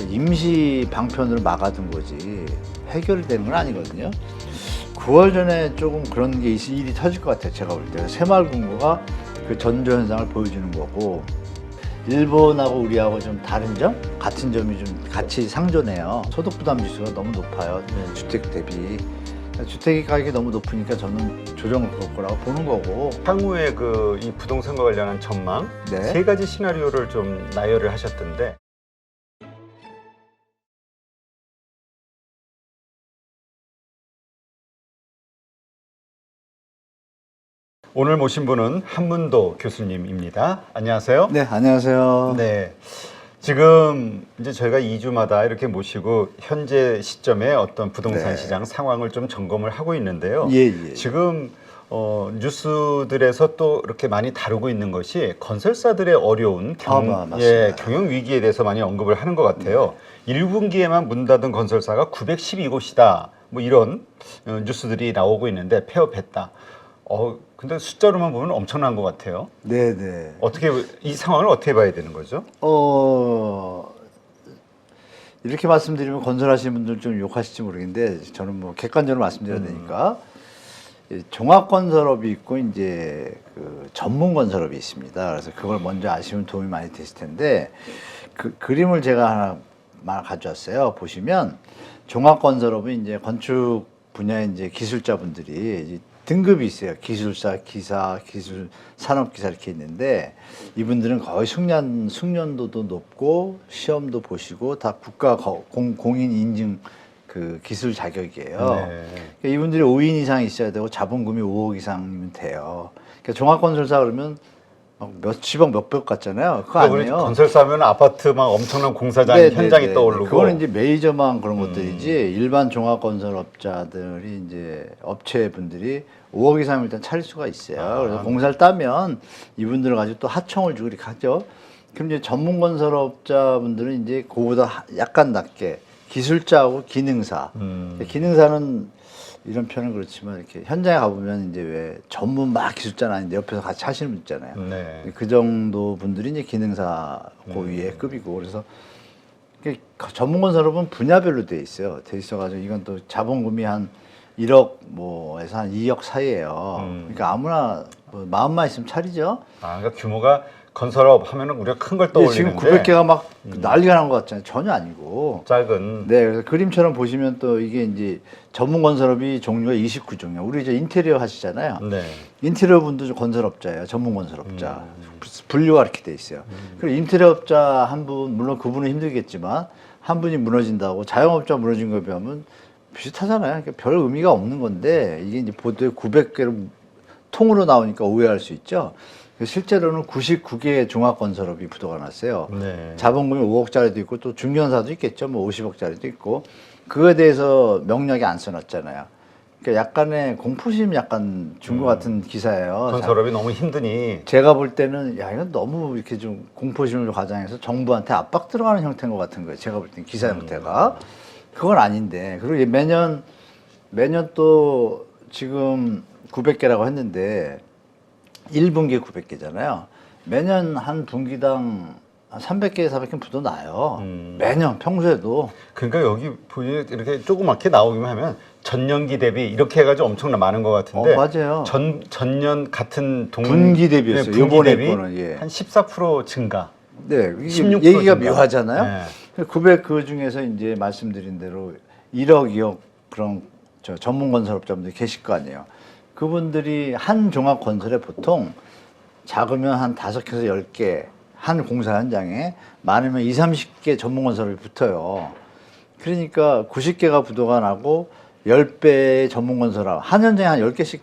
그 임시 방편으로 막아둔 거지 해결이 되는 건 아니거든요. 9월 전에 조금 그런 게 일이 터질 것 같아요. 제가 볼 때 새마을금고가 그 전조 현상을 보여주는 거고, 일본하고 우리하고 좀 다른 점, 같은 점이 좀 같이 상존해요. 소득 부담 지수가 너무 높아요. 주택 대비. 주택 가격이 너무 높으니까 저는 조정을 걸 거라고 보는 거고. 향후에 그 이 부동산과 관련한 전망 네. 세 가지 시나리오를 좀 나열을 하셨던데, 오늘 모신 분은 한문도 교수님입니다. 안녕하세요. 네, 안녕하세요. 네. 지금 이제 저희가 2주마다 이렇게 모시고 현재 시점에 어떤 부동산 네. 시장 상황을 좀 점검을 하고 있는데요. 예. 지금 뉴스들에서 또 이렇게 많이 다루고 있는 것이 건설사들의 어려운 맞습니다. 경영 위기에 대해서 많이 언급을 하는 것 같아요. 1분기에만 문 닫은 건설사가 912곳이다. 뭐 이런 뉴스들이 나오고 있는데 폐업했다. 근데 숫자로만 보면 엄청난 것 같아요. 네네. 이 상황을 어떻게 봐야 되는 거죠? 이렇게 말씀드리면 건설하시는 분들 좀 욕하실지 모르겠는데, 저는 뭐 객관적으로 말씀드려야 되니까, 종합건설업이 있고 이제 그 전문건설업이 있습니다. 그래서 그걸 먼저 아시면 도움이 많이 되실 텐데, 그 그림을 제가 하나 가져왔어요. 보시면 종합건설업은 이제 건축 분야의 이제 기술자분들이 이제 등급이 있어요. 기술사, 기사, 기술, 산업기사 이렇게 있는데, 이분들은 거의 숙련도도 높고 시험도 보시고 다 국가 공인 인증 그 기술 자격이에요. 네. 그러니까 이분들이 5인 이상 있어야 되고 자본금이 5억 이상이면 돼요. 그러니까 종합건설사 그러면 막 몇십억 몇백 같잖아요. 그거 아니에요. 건설사면 아파트 막 엄청난 공사장 현장이 떠오르고. 그거는 이제 메이저만 그런 것들이지, 일반 종합건설업자들이 이제 업체분들이 5억 이상을 일단 차릴 수가 있어요. 그래서 공사를 따면 이분들을 가지고 또 하청을 주고 이렇게 하죠. 그럼 이제 전문건설업자분들은 이제 그거보다 약간 낮게 기술자하고 기능사. 기능사는 이런 표현은 그렇지만 이렇게 현장에 가보면 이제 왜 전문 막 기술자는 아닌데 옆에서 같이 하시는 분 있잖아요. 네. 그 정도 분들이 이제 기능사 고위의 급이고, 그래서 전문건설업은 분야별로 돼 있어요. 돼 있어가지고 이건 또 자본금이 한 1억 뭐에서 한 2억 사이에요. 그러니까 아무나 뭐 마음만 있으면 차리죠. 그러니까 규모가 건설업 하면은 우리가 큰 걸 떠올리는데 지금 900개가 막 난리가 난 것 같잖아요. 전혀 아니고. 작은. 네, 그래서 그림처럼 보시면 또 이게 이제 전문건설업이 종류가 29종이에요. 우리 이제 인테리어 하시잖아요. 네. 인테리어 분도 건설업자예요. 전문건설업자. 분류가 이렇게 돼 있어요. 그리고 인테리어업자 한 분, 물론 그분은 힘들겠지만 한 분이 무너진다고 자영업자 무너진 거에 비하면 비슷하잖아요. 그러니까 별 의미가 없는 건데, 이게 이제 보도에 900개로 통으로 나오니까 오해할 수 있죠. 실제로는 99개의 종합건설업이 부도가 났어요. 네. 자본금이 5억짜리도 있고 또 중견사도 있겠죠. 뭐 50억짜리도 있고. 그거에 대해서 명략이 안 써놨잖아요. 그러니까 약간의 공포심 약간 준 것 같은 기사예요. 건설업이 너무 힘드니. 제가 볼 때는 야, 이건 너무 이렇게 좀 공포심을 가장해서 정부한테 압박 들어가는 형태인 것 같은 거예요. 제가 볼 때는 기사 형태가. 그건 아닌데. 그리고 매년 또 지금 900개라고 했는데 1분기에 900개잖아요. 매년 한 분기당 한 300개, 400개 부도 나요. 매년 평소에도. 그러니까 여기 보니 이렇게 조그맣게 나오기만 하면 전년기 대비 이렇게 해가지고 엄청나 많은 것 같은데. 맞아요. 전년 같은 분기 대비였어요. 분기 요번에 대비 거는, 예. 한 14% 증가. 네, 이게 16% 얘기가 증가. 묘하잖아요. 네. 900 그 중에서 이제 말씀드린 대로 1억, 2억 그런 전문건설업자분들이 계실 거 아니에요. 그분들이 한 종합건설에 보통 작으면 한 5개에서 10개, 한 공사 현장에 많으면 20, 30개 전문건설이 붙어요. 그러니까 90개가 부도가 나고 10배의 전문건설업, 한 현장에 한 10개씩,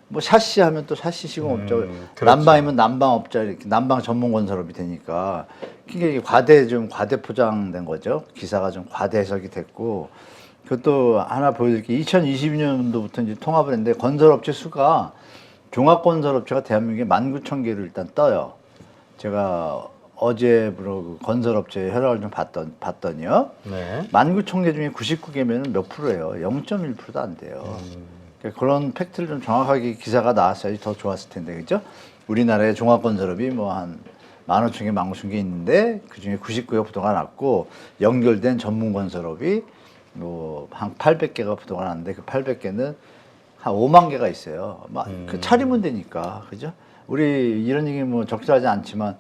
뭐 샤시 하면 또 샤시 시공업자, 그렇죠. 난방이면 난방업자, 이렇게 난방 전문건설업이 되니까 이게 과대 포장된 거죠. 기사가 좀 과대 해석이 됐고, 그것도 하나 보여드릴게요. 2022년도부터 이제 통합을 했는데 건설업체 수가 종합건설업체가 대한민국에 19,000개를 일단 떠요. 제가 어제부로 그 건설업체 혈압을 좀 봤더니요. 네. 19,000개 중에 99개면 몇 프로예요? 0.1%도 안 돼요. 그러니까 그런 팩트를 좀 정확하게 기사가 나왔어야지 더 좋았을 텐데, 그죠? 우리나라의 종합건설업이 뭐 한 15,000개, 19,000개 있는데 그중에 99개가 부도가 났고 연결된 전문 건설업이 뭐 한 800개가 부도가 났는데 그 800개는 한 5만 개가 있어요. 그 차리면 되니까. 그죠? 우리 이런 얘기 뭐 적절하지 않지만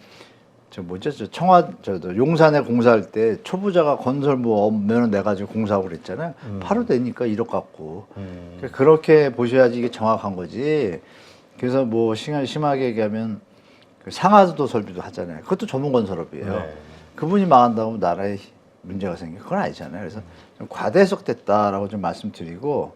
저 뭐죠? 저도 용산에 공사할 때 초보자가 건설 뭐 면허 내 가지고 공사하고 그랬잖아요. 바로 되니까 1억 갖고. 그렇게 보셔야지 이게 정확한 거지. 그래서 뭐 심하게 얘기하면 그 상하수도 설비도 하잖아요. 그것도 전문 건설업이에요. 네. 그분이 망한다고 나라에 문제가 생겨. 그건 아니잖아요. 그래서 좀 과대해석됐다라고 좀 말씀드리고,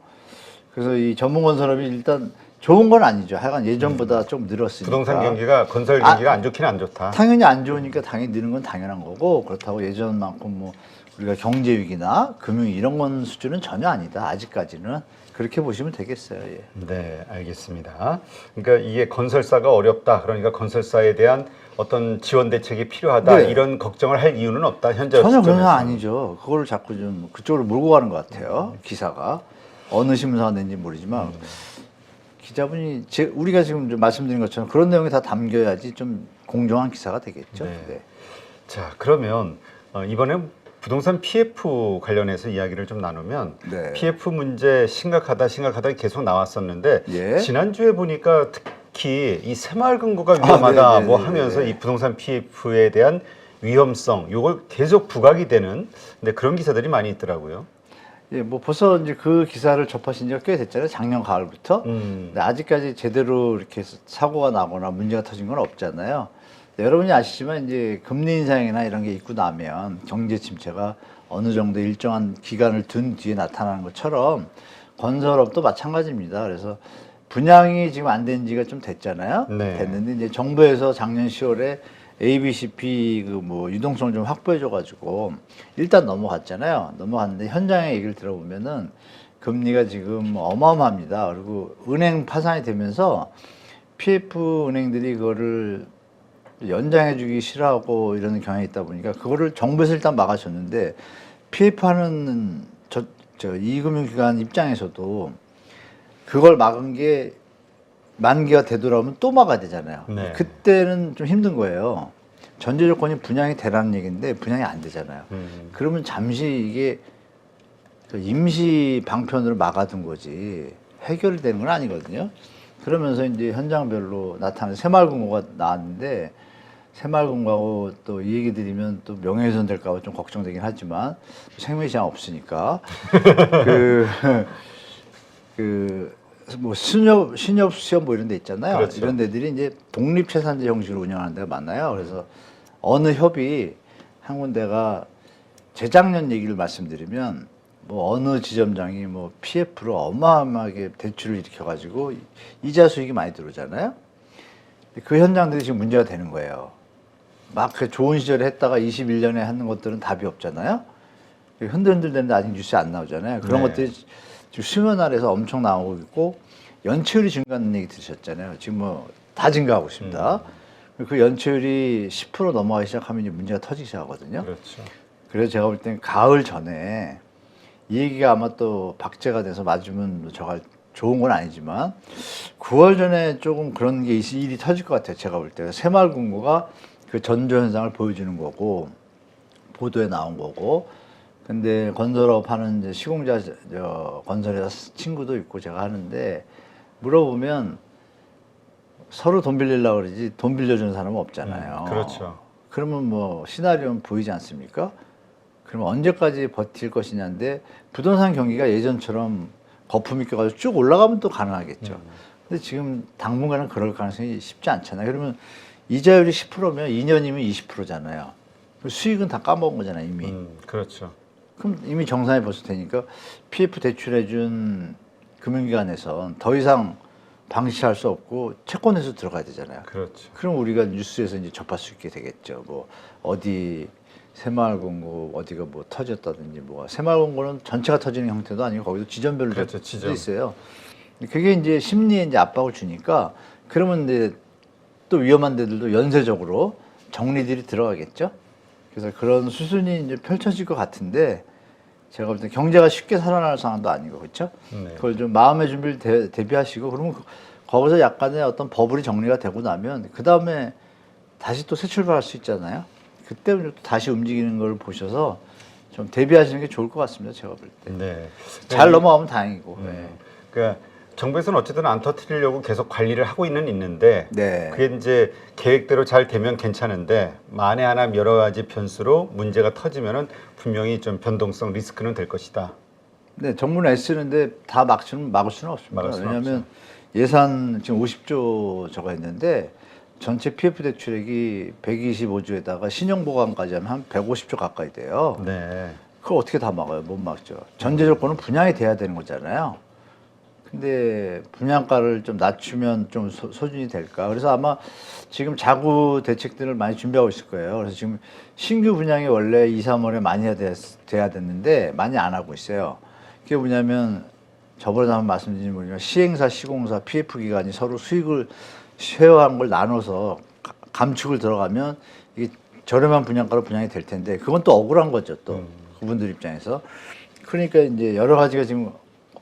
그래서 이 전문 건설업이 일단 좋은 건 아니죠. 하여간 예전보다 좀 늘었으니까. 부동산 경기가 건설 경기가 안 좋긴 안 좋다. 당연히 안 좋으니까 당연히 느는 건 당연한 거고, 그렇다고 예전만큼 뭐 우리가 경제 위기나 금융 이런 건 수준은 전혀 아니다. 아직까지는 그렇게 보시면 되겠어요. 예. 네, 알겠습니다. 그러니까 이게 건설사가 어렵다. 그러니까 건설사에 대한 어떤 지원 대책이 필요하다. 네. 이런 걱정을 할 이유는 없다. 현재 전혀 그런 건 시점에서는. 아니죠. 그거를 자꾸 좀 그쪽으로 몰고 가는 것 같아요. 기사가 어느 신문사가 낸지 모르지만 기자분이 우리가 지금 좀 말씀드린 것처럼 그런 내용이 다 담겨야지 좀 공정한 기사가 되겠죠. 네. 네. 자, 그러면 이번에 부동산 PF 관련해서 이야기를 좀 나누면 네. PF 문제 심각하다 계속 나왔었는데 예. 지난주에 보니까 특히 이 새마을 금고가 위험하다 네, 뭐 네, 하면서 네. 이 부동산 PF에 대한 위험성 요걸 계속 부각이 되는 근데 그런 기사들이 많이 있더라고요. 예, 뭐 벌써 이제 그 기사를 접하신 지가 꽤 됐잖아요. 작년 가을부터. 근데 아직까지 제대로 이렇게 사고가 나거나 문제가 터진 건 없잖아요. 여러분이 아시지만 이제 금리 인상이나 이런 게 있고 나면 경제 침체가 어느 정도 일정한 기간을 둔 뒤에 나타나는 것처럼 건설업도 마찬가지입니다. 그래서 분양이 지금 안 된 지가 좀 됐잖아요. 네. 됐는데 이제 정부에서 작년 10월에 ABCP 그 뭐 유동성을 좀 확보해줘가지고 일단 넘어갔잖아요. 넘어갔는데 현장의 얘기를 들어보면은 금리가 지금 어마어마합니다. 그리고 은행 파산이 되면서 PF 은행들이 그거를 연장해주기 싫어하고 이러는 경향이 있다 보니까 그거를 정부에서 일단 막아줬는데 PF 하는 이 금융기관 입장에서도 그걸 막은 게 만기가 되돌아오면 또 막아야 되잖아요. 네. 그때는 좀 힘든 거예요. 전제 조건이 분양이 되라는 얘기인데 분양이 안 되잖아요. 그러면 잠시 이게 그 임시 방편으로 막아둔 거지 해결이 되는 건 아니거든요. 그러면서 이제 현장별로 나타나는 새마을금고가 나왔는데 새마을금고하고 또 이 얘기 드리면 또 명예훼손 될까 봐 좀 걱정되긴 하지만 생명시장 없으니까 뭐 신협 수협 뭐 이런 데 있잖아요. 그렇죠. 이런 데들이 이제 독립채산제 형식으로 운영하는 데가 많아요. 그래서 어느 협이 한 군데가 재작년 얘기를 말씀드리면 뭐 어느 지점장이 뭐 PF로 어마어마하게 대출을 일으켜가지고 이자 수익이 많이 들어오잖아요. 그 현장들이 지금 문제가 되는 거예요. 막 그 좋은 시절에 했다가 21년에 하는 것들은 답이 없잖아요. 흔들흔들 되는데 아직 뉴스에 안 나오잖아요. 그런 네. 것들이 지금 수면 아래서 엄청 나오고 있고 연체율이 증가하는 얘기 들으셨잖아요. 지금 뭐 다 증가하고 있습니다. 그 연체율이 10% 넘어가기 시작하면 이제 문제가 터지기 시작하거든요. 그렇죠. 그래서 제가 볼 땐 가을 전에 이 얘기가 아마 또 박제가 돼서 맞으면 저가 좋은 건 아니지만 9월 전에 조금 그런 게 일이 터질 것 같아요. 제가 볼 때 새마을금고가 그 전조 현상을 보여주는 거고 보도에 나온 거고 근데 건설업 하는 이제 시공자 건설회사 친구도 있고 제가 하는데 물어보면 서로 돈 빌리려고 그러지 돈 빌려주는 사람은 없잖아요. 그렇죠. 그러면 뭐 시나리오는 보이지 않습니까? 그러면 언제까지 버틸 것이냐인데 부동산 경기가 예전처럼 거품이 껴가지고 쭉 올라가면 또 가능하겠죠. 근데 지금 당분간은 그럴 가능성이 쉽지 않잖아요. 그러면 이자율이 10%면 2년이면 20%잖아요. 수익은 다 까먹은 거잖아요, 이미. 그렇죠. 그럼 이미 정산이 벌써 되니까 PF 대출해준 금융기관에선 더 이상 방치할 수 없고 채권에서 들어가야 되잖아요. 그렇죠. 그럼 우리가 뉴스에서 이제 접할 수 있게 되겠죠. 뭐 어디 새마을금고 어디가 뭐 터졌다든지 뭐 새마을금고는 전체가 터지는 형태도 아니고 거기도 지점별로 그렇죠, 지점. 있어요. 그게 이제 심리에 이제 압박을 주니까 그러면 이제 또 위험한 데들도 연쇄적으로 정리들이 들어가겠죠. 그래서 그런 수순이 이제 펼쳐질 것 같은데 제가 볼 때 경제가 쉽게 살아날 상황도 아니고 그렇죠. 네. 그걸 좀 마음의 준비를 대비하시고 그러면 거기서 약간의 어떤 버블이 정리가 되고 나면 그 다음에 다시 또 새 출발할 수 있잖아요. 그때부터 또 다시 움직이는 걸 보셔서 좀 대비하시는 게 좋을 것 같습니다. 제가 볼 때. 네. 잘 넘어가면 다행이고. 네. 그러니까 정부에서는 어쨌든 안 터뜨리려고 계속 관리를 하고 있는데 네. 그게 이제 계획대로 잘 되면 괜찮은데 만에 하나 여러 가지 변수로 문제가 터지면은 분명히 좀 변동성 리스크는 될 것이다. 네, 정부는 애쓰는데 다 막을 수는 없습니다. 막을 수는 왜냐하면 예산 지금 50조 저거 했는데 전체 PF 대출액이 125조에다가 신용보강까지 하면 한 150조 가까이 돼요. 네. 그걸 어떻게 다 막아요? 못 막죠. 전제 조건은 분양이 돼야 되는 거잖아요. 근데 분양가를 좀 낮추면 좀 소진이 될까? 그래서 아마 지금 자구 대책들을 많이 준비하고 있을 거예요. 그래서 지금 신규 분양이 원래 2, 3월에 많이 돼야 됐는데 많이 안 하고 있어요. 그게 뭐냐면 저번에 한번 말씀드린 거지만 시행사, 시공사, PF 기관이 서로 수익을 쉐어한 걸 나눠서 감축을 들어가면 이게 저렴한 분양가로 분양이 될 텐데 그건 또 억울한 거죠. 또 그분들 입장에서. 그러니까 이제 여러 가지가 지금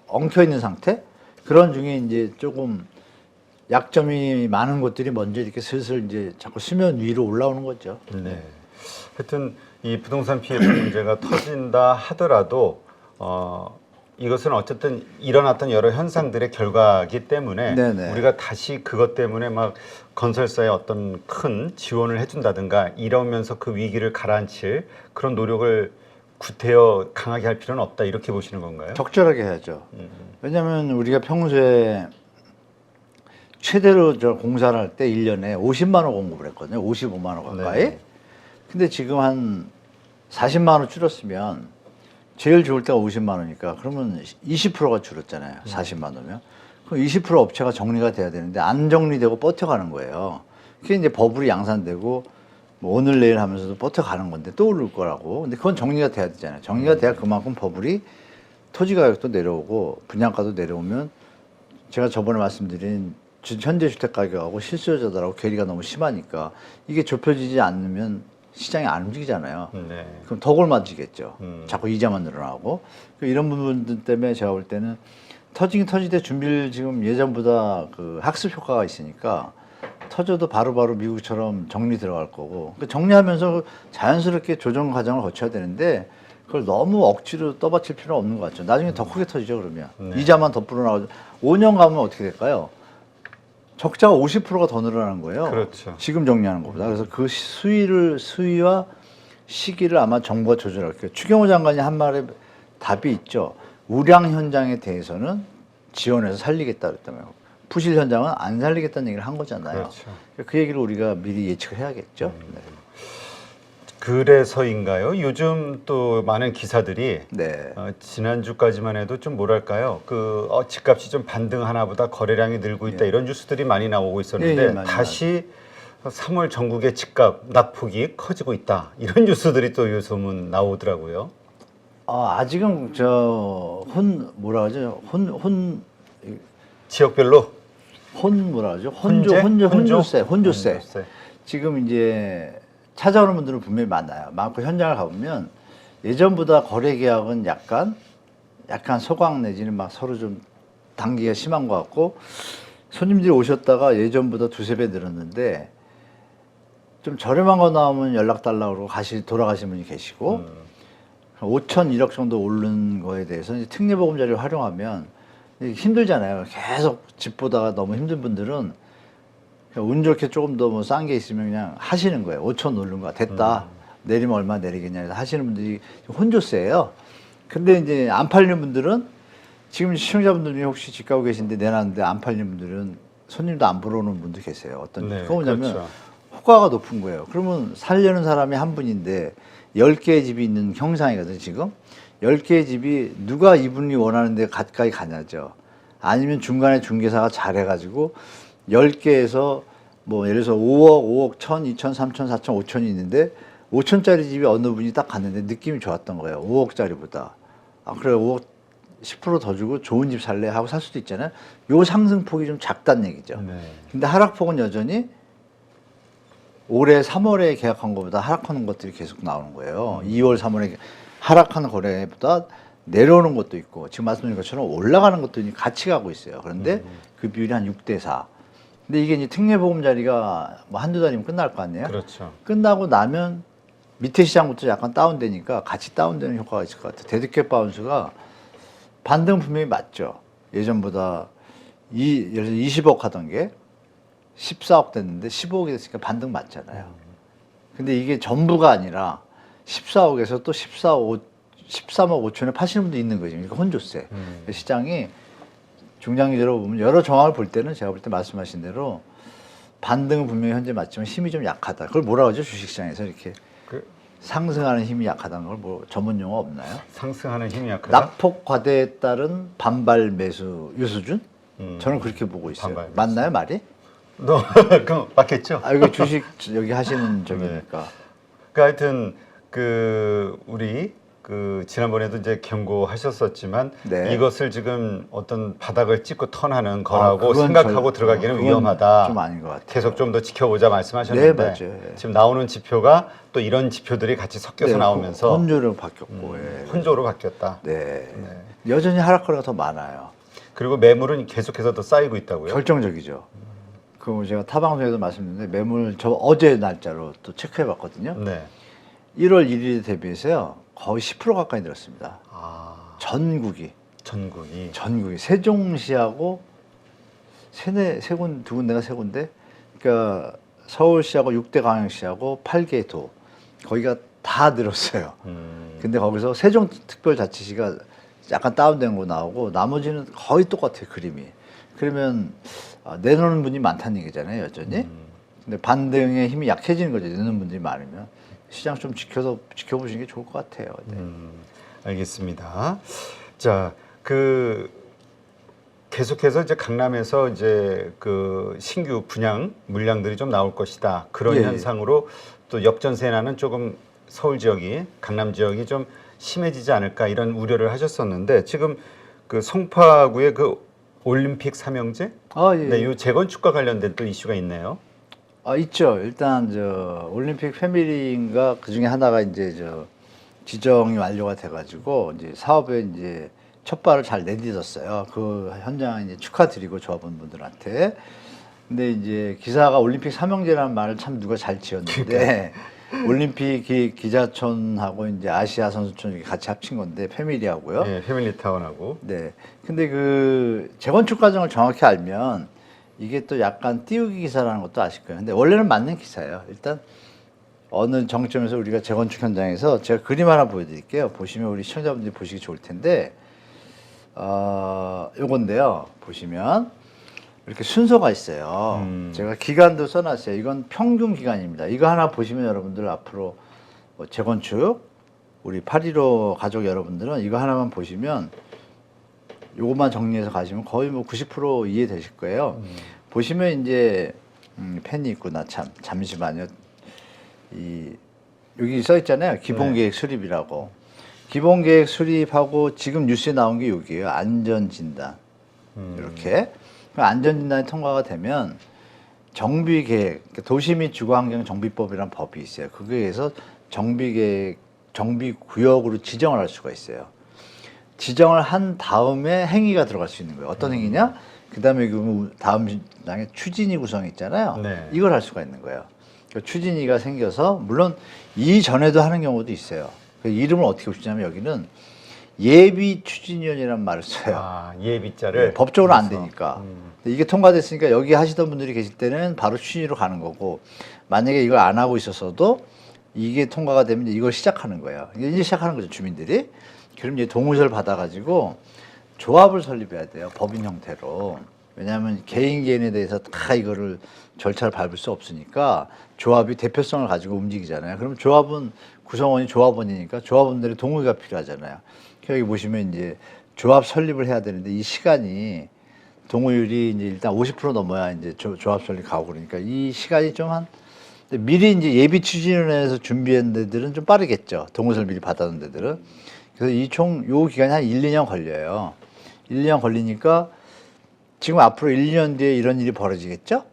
엉켜 있는 상태. 그런 중에 이제 조금 약점이 많은 곳들이 먼저 이렇게 슬슬 이제 자꾸 수면 위로 올라오는 거죠. 네. 하여튼 이 부동산 PF 문제가 터진다 하더라도 이것은 어쨌든 일어났던 여러 현상들의 결과이기 때문에 네네. 우리가 다시 그것 때문에 막 건설사에 어떤 큰 지원을 해준다든가 이러면서 그 위기를 가라앉힐 그런 노력을 구태여 강하게 할 필요는 없다 이렇게 보시는 건가요? 적절하게 해야죠. 왜냐하면 우리가 평소에 최대로 저 공사를 할 때 1년에 50만 원 공급을 했거든요. 55만 원 가까이. 네. 근데 지금 한 40만 원 줄었으면 제일 좋을 때가 50만 원이니까 그러면 20%가 줄었잖아요. 40만 원이면. 그럼 20% 업체가 정리가 돼야 되는데 안 정리되고 버텨가는 거예요. 그게 이제 버블이 양산되고 뭐 오늘 내일 하면서도 버텨가는 건데 또 오를 거라고. 근데 그건 정리가 돼야 되잖아요. 정리가 돼야 그만큼 버블이 토지 가격도 내려오고 분양가도 내려오면 제가 저번에 말씀드린 현재 주택 가격하고 실수요자들하고 괴리가 너무 심하니까 이게 좁혀지지 않으면 시장이 안 움직이잖아요. 네. 그럼 더 골맞지겠죠. 자꾸 이자만 늘어나고. 이런 부분들 때문에 제가 볼 때는 터지긴 터지되 준비를 지금 예전보다 그 학습 효과가 있으니까 터져도 바로바로 미국처럼 정리 들어갈 거고. 정리하면서 자연스럽게 조정 과정을 거쳐야 되는데 그걸 너무 억지로 떠받칠 필요는 없는 것 같죠. 나중에 더 크게 터지죠, 그러면. 네. 이자만 더 불어나가지고. 5년 가면 어떻게 될까요? 적자가 50%가 더 늘어나는 거예요. 그렇죠. 지금 정리하는 것보다. 그래서 그 수위와 시기를 아마 정부가 조절할 거예요. 추경호 장관이 한 말에 답이 있죠. 우량 현장에 대해서는 지원해서 살리겠다 그랬다면 부실 현장은 안 살리겠다는 얘기를 한 거잖아요. 그렇죠. 그 얘기를 우리가 미리 예측을 해야겠죠. 네. 그래서인가요? 요즘 또 많은 기사들이 네. 지난주까지만 해도 좀 뭐랄까요? 집값이 좀 반등하나 보다 거래량이 늘고 있다 이런 뉴스들이 많이 나오고 있었는데 맞아요. 다시 3월 전국의 집값 낙폭이 커지고 있다. 이런 뉴스들이 또 요즘은 나오더라고요. 아직은 뭐라 하죠? 지역별로 뭐라 하죠? 혼조세. 지금 이제 찾아오는 분들은 분명히 많고 현장을 가보면 예전보다 거래 계약은 약간 소강 내지는 막 서로 좀 단기가 심한 것 같고 손님들이 오셨다가 예전보다 두세 배 늘었는데 좀 저렴한 거 나오면 연락 달라고 그러고 돌아가신 분이 계시고 5천 1억 정도 오른 거에 대해서 이제 특례보금자리를 활용하면 힘들잖아요. 계속 집 보다가 너무 힘든 분들은 운 좋게 조금 더 뭐 싼 게 있으면 그냥 하시는 거예요. 5천 오른 거 됐다. 내리면 얼마 내리겠냐 해서 하시는 분들이 혼조세예요. 근데 이제 안 팔리는 분들은 지금 시청자분들 중에 혹시 집 가고 계신데 내놨는데 안 팔리는 분들은 손님도 안 들어오는 분들 계세요. 어떤 네, 그거 뭐냐면 그렇죠. 호가가 높은 거예요. 그러면 살려는 사람이 한 분인데 10개의 집이 있는 형상이거든요, 지금. 10개의 집이 누가 이분이 원하는 데 가까이 가냐죠. 아니면 중간에 중개사가 잘해가지고 10개에서 뭐 예를 들어서 5억, 1000, 2000, 3000, 4000, 5000이 있는데 5000짜리 집이 어느 분이 딱 갔는데 느낌이 좋았던 거예요. 5억짜리보다. 그래 5억 10% 더 주고 좋은 집 살래 하고 살 수도 있잖아요. 요 상승폭이 좀 작다는 얘기죠. 네. 근데 하락폭은 여전히 올해 3월에 계약한 것보다 하락하는 것들이 계속 나오는 거예요. 2월, 3월에 하락하는 거래보다 내려오는 것도 있고 지금 말씀드린 것처럼 올라가는 것도 같이 가고 있어요. 그런데 그 비율이 한 6대 4. 근데 이게 이제 특례보금자리가 뭐 한두 달이면 끝날 거 아니에요? 그렇죠. 끝나고 나면 밑에 시장부터 약간 다운되니까 같이 다운되는 효과가 있을 것 같아요. 데드캣 바운스가 반등 분명히 맞죠. 예전보다 예를 들어 20억 하던 게 14억 됐는데 15억이 됐으니까 반등 맞잖아요. 근데 이게 전부가 아니라 14억에서 또 13억 5천에 파시는 분도 있는 거죠. 그러니까 혼조세. 시장이 중장기적으로 보면 여러 정황을 볼 때는 제가 볼 때 말씀하신 대로 반등은 분명히 현재 맞지만 힘이 좀 약하다. 그걸 뭐라 그러죠? 주식시장에서 이렇게 그 상승하는 힘이 약하다는 걸 뭐 전문 용어 없나요? 상승하는 힘이 약하다. 낙폭 과대에 따른 반발 매수 유수준? 저는 그렇게 보고 있어요. 반발 매수. 맞나요, 말이? 너 그럼 맞겠죠? 아, 이거 주식 여기 하시는 적이니까. 그 하여튼 그 우리 그 지난번에도 이제 경고하셨었지만 네. 이것을 지금 어떤 바닥을 찍고 턴하는 거라고 그건 생각하고 들어가기는 그건 위험하다. 좀 아닌 것 같아요. 계속 좀 더 지켜보자 말씀하셨는데 네, 맞아요. 예. 지금 나오는 지표가 또 이런 지표들이 같이 섞여서 네, 나오면서 혼조로 바뀌었고. 예. 혼조로 바뀌었다. 네. 여전히 하락거리가 더 많아요. 그리고 매물은 계속해서 더 쌓이고 있다고요. 결정적이죠. 그 제가 타 방송에도 말씀드렸는데 매물 저 어제 날짜로 또 체크해 봤거든요. 네. 1월 1일 대비해서요. 거의 10% 가까이 늘었습니다. 아, 전국이 세종시하고 세 군, 두 군데가 세 군데. 그러니까 서울시하고 6대 광역시하고 8개 도 거기가 다 늘었어요. 근데 거기서 세종특별자치시가 약간 다운된 거 나오고 나머지는 거의 똑같아요, 그림이. 그러면 내놓는 분이 많다는 얘기잖아요, 여전히. 근데 반등의 힘이 약해지는 거죠, 내놓는 분들이 많으면. 시장 좀 지켜보시는 게 좋을 것 같아요. 네. 알겠습니다. 자, 그 계속해서 이제 강남에서 이제 그 신규 분양 물량들이 좀 나올 것이다. 그런 예, 예. 현상으로 또 역전세나는 조금 서울 지역이 강남 지역이 좀 심해지지 않을까 이런 우려를 하셨었는데 지금 그 송파구의 그 올림픽 삼형제, 아, 예. 네, 이 재건축과 관련된 또 이슈가 있네요. 아, 있죠. 일단 저 올림픽 패밀리인가 그 중에 하나가 이제 저 지정이 완료가 돼가지고 이제 사업에 이제 첫 발을 잘 내딛었어요. 그 현장 이제 축하드리고 조합원분들한테. 근데 이제 기사가 올림픽 삼형제라는 말을 참 누가 잘 지었는데 올림픽 기자촌하고 이제 아시아 선수촌 같이 합친 건데 패밀리하고요. 네, 패밀리타운하고. 네. 근데 그 재건축 과정을 정확히 알면 이게 또 약간 띄우기 기사라는 것도 아실 거예요. 근데 원래는 맞는 기사예요. 일단 어느 정점에서 우리가 재건축 현장에서 제가 그림 하나 보여드릴게요. 보시면 우리 시청자분들이 보시기 좋을 텐데 요건데요. 보시면 이렇게 순서가 있어요. 제가 기간도 써놨어요. 이건 평균 기간입니다. 이거 하나 보시면 여러분들 앞으로 뭐 재건축 우리 8.15 가족 여러분들은 이거 하나만 보시면 요것만 정리해서 가시면 거의 뭐 90% 이해되실 거예요. 보시면 이제 펜이 있구나. 참 잠시만요. 여기 써 있잖아요. 기본계획 수립이라고. 기본계획 수립하고 지금 뉴스에 나온 게 여기예요. 안전진단. 이렇게. 안전진단이 통과가 되면 정비계획, 그러니까 도시 및 주거환경정비법이라는 법이 있어요. 거기에서 정비계획, 정비구역으로 지정을 할 수가 있어요. 지정을 한 다음에 행위가 들어갈 수 있는 거예요. 어떤 행위냐? 그 다음에 그 다음 장에 추진위 구성이 있잖아요. 네. 이걸 할 수가 있는 거예요. 그 추진위가 생겨서 물론 이전에도 하는 경우도 있어요. 그 이름을 어떻게 붙이냐면 여기는 예비 추진위원이라는 말을 써요. 아, 예비자를 네, 법적으로 안 그래서, 되니까. 근데 이게 통과됐으니까 여기 하시던 분들이 계실 때는 바로 추진위로 가는 거고 만약에 이걸 안 하고 있었어도 이게 통과가 되면 이제 이걸 시작하는 거예요. 이제 시작하는 거죠, 주민들이. 그럼 이제 동의서를 받아가지고 조합을 설립해야 돼요. 법인 형태로. 왜냐하면 개인에 대해서 다 이거를 절차를 밟을 수 없으니까 조합이 대표성을 가지고 움직이잖아요. 그럼 조합은 구성원이 조합원이니까 조합원들의 동의가 필요하잖아요. 여기 보시면 이제 조합 설립을 해야 되는데 이 시간이 동의율이 이제 일단 50% 넘어야 이제 조합 설립 가고 그러니까 이 시간이 좀 미리 이제 예비 추진위원회에서 준비한 데들은 좀 빠르겠죠. 동의서를 미리 받아놓은 데들은. 그래서 요 기간이 한 1, 2년 걸려요. 1, 2년 걸리니까 지금 앞으로 1, 2년 뒤에 이런 일이 벌어지겠죠?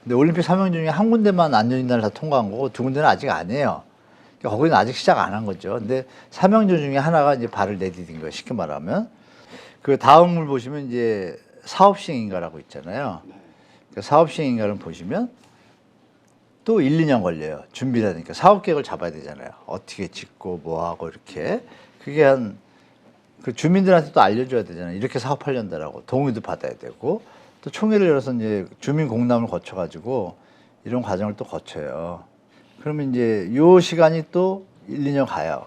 근데 올림픽 3형 중에 한 군데만 안전진단을 다 통과한 거고 두 군데는 아직 아니에요. 그러니까 거기는 아직 시작 안 한 거죠. 근데 3형제 중에 하나가 이제 발을 내디딘 거예요. 쉽게 말하면. 그 다음을 보시면 이제 사업시행인가라고 있잖아요. 그러니까 사업시행인가를 보시면 또 1, 2년 걸려요. 준비를 하니까 사업 계획을 잡아야 되잖아요. 어떻게 짓고 뭐 하고 이렇게. 그게 그 주민들한테 또 알려줘야 되잖아요. 이렇게 사업하려다라고 동의도 받아야 되고 또 총회를 열어서 이제 주민 공람을 거쳐가지고 이런 과정을 또 거쳐요. 그러면 이제 요 시간이 또 1, 2년 가요.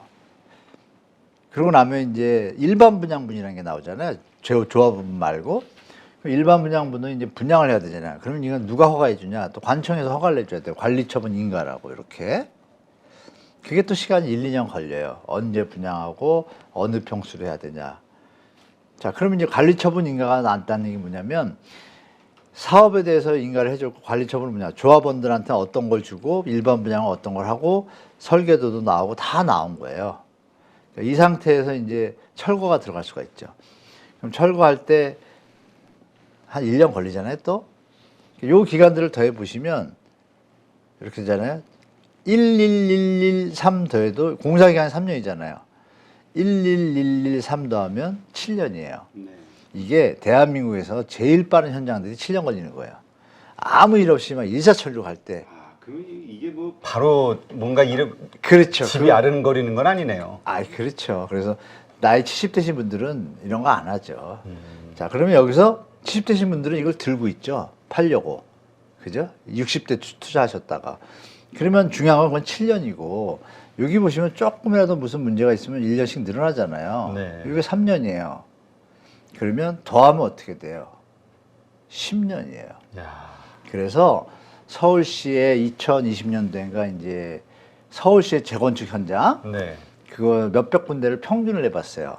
그러고 나면 이제 일반 분양분이라는 게 나오잖아요. 조합분 말고. 일반 분양분은 이제 분양을 해야 되잖아요. 그러면 이건 누가 허가해 주냐? 또 관청에서 허가를 내줘야 돼요. 관리처분 인가라고 이렇게. 그게 또 시간이 1, 2년 걸려요. 언제 분양하고 어느 평수로 해야 되냐. 자, 그러면 이제 관리처분 인가가 나왔다는 게 뭐냐면 사업에 대해서 인가를 해줬고 관리처분은 뭐냐. 조합원들한테 어떤 걸 주고 일반 분양은 어떤 걸 하고 설계도도 나오고 다 나온 거예요. 이 상태에서 이제 철거가 들어갈 수가 있죠. 그럼 철거할 때 한 1년 걸리잖아요, 또. 요 기간들을 더해 보시면 이렇게 되잖아요. 11113 더해도 공사 기간이 3년이잖아요. 11113 더하면 7년이에요. 네. 이게 대한민국에서 제일 빠른 현장들이 7년 걸리는 거예요. 아무 일 없이 막 일사천리로 갈 때. 그럼 이게 뭐 바로 뭔가 그렇죠. 집이 아른거리는 건 아니네요. 그렇죠. 그래서 나이 70대신 분들은 이런 거 안 하죠. 자, 그러면 여기서 70대신 분들은 이걸 들고 있죠. 팔려고. 그죠? 60대 투자하셨다가. 그러면 중요한 건 그건 7년이고, 여기 보시면 조금이라도 무슨 문제가 있으면 1년씩 늘어나잖아요. 네. 이게 3년이에요. 그러면 더하면 어떻게 돼요? 10년이에요. 야. 그래서 서울시의 2020년도인가 이제 서울시의 재건축 현장, 네. 그거 몇백 군데를 평균을 내봤어요.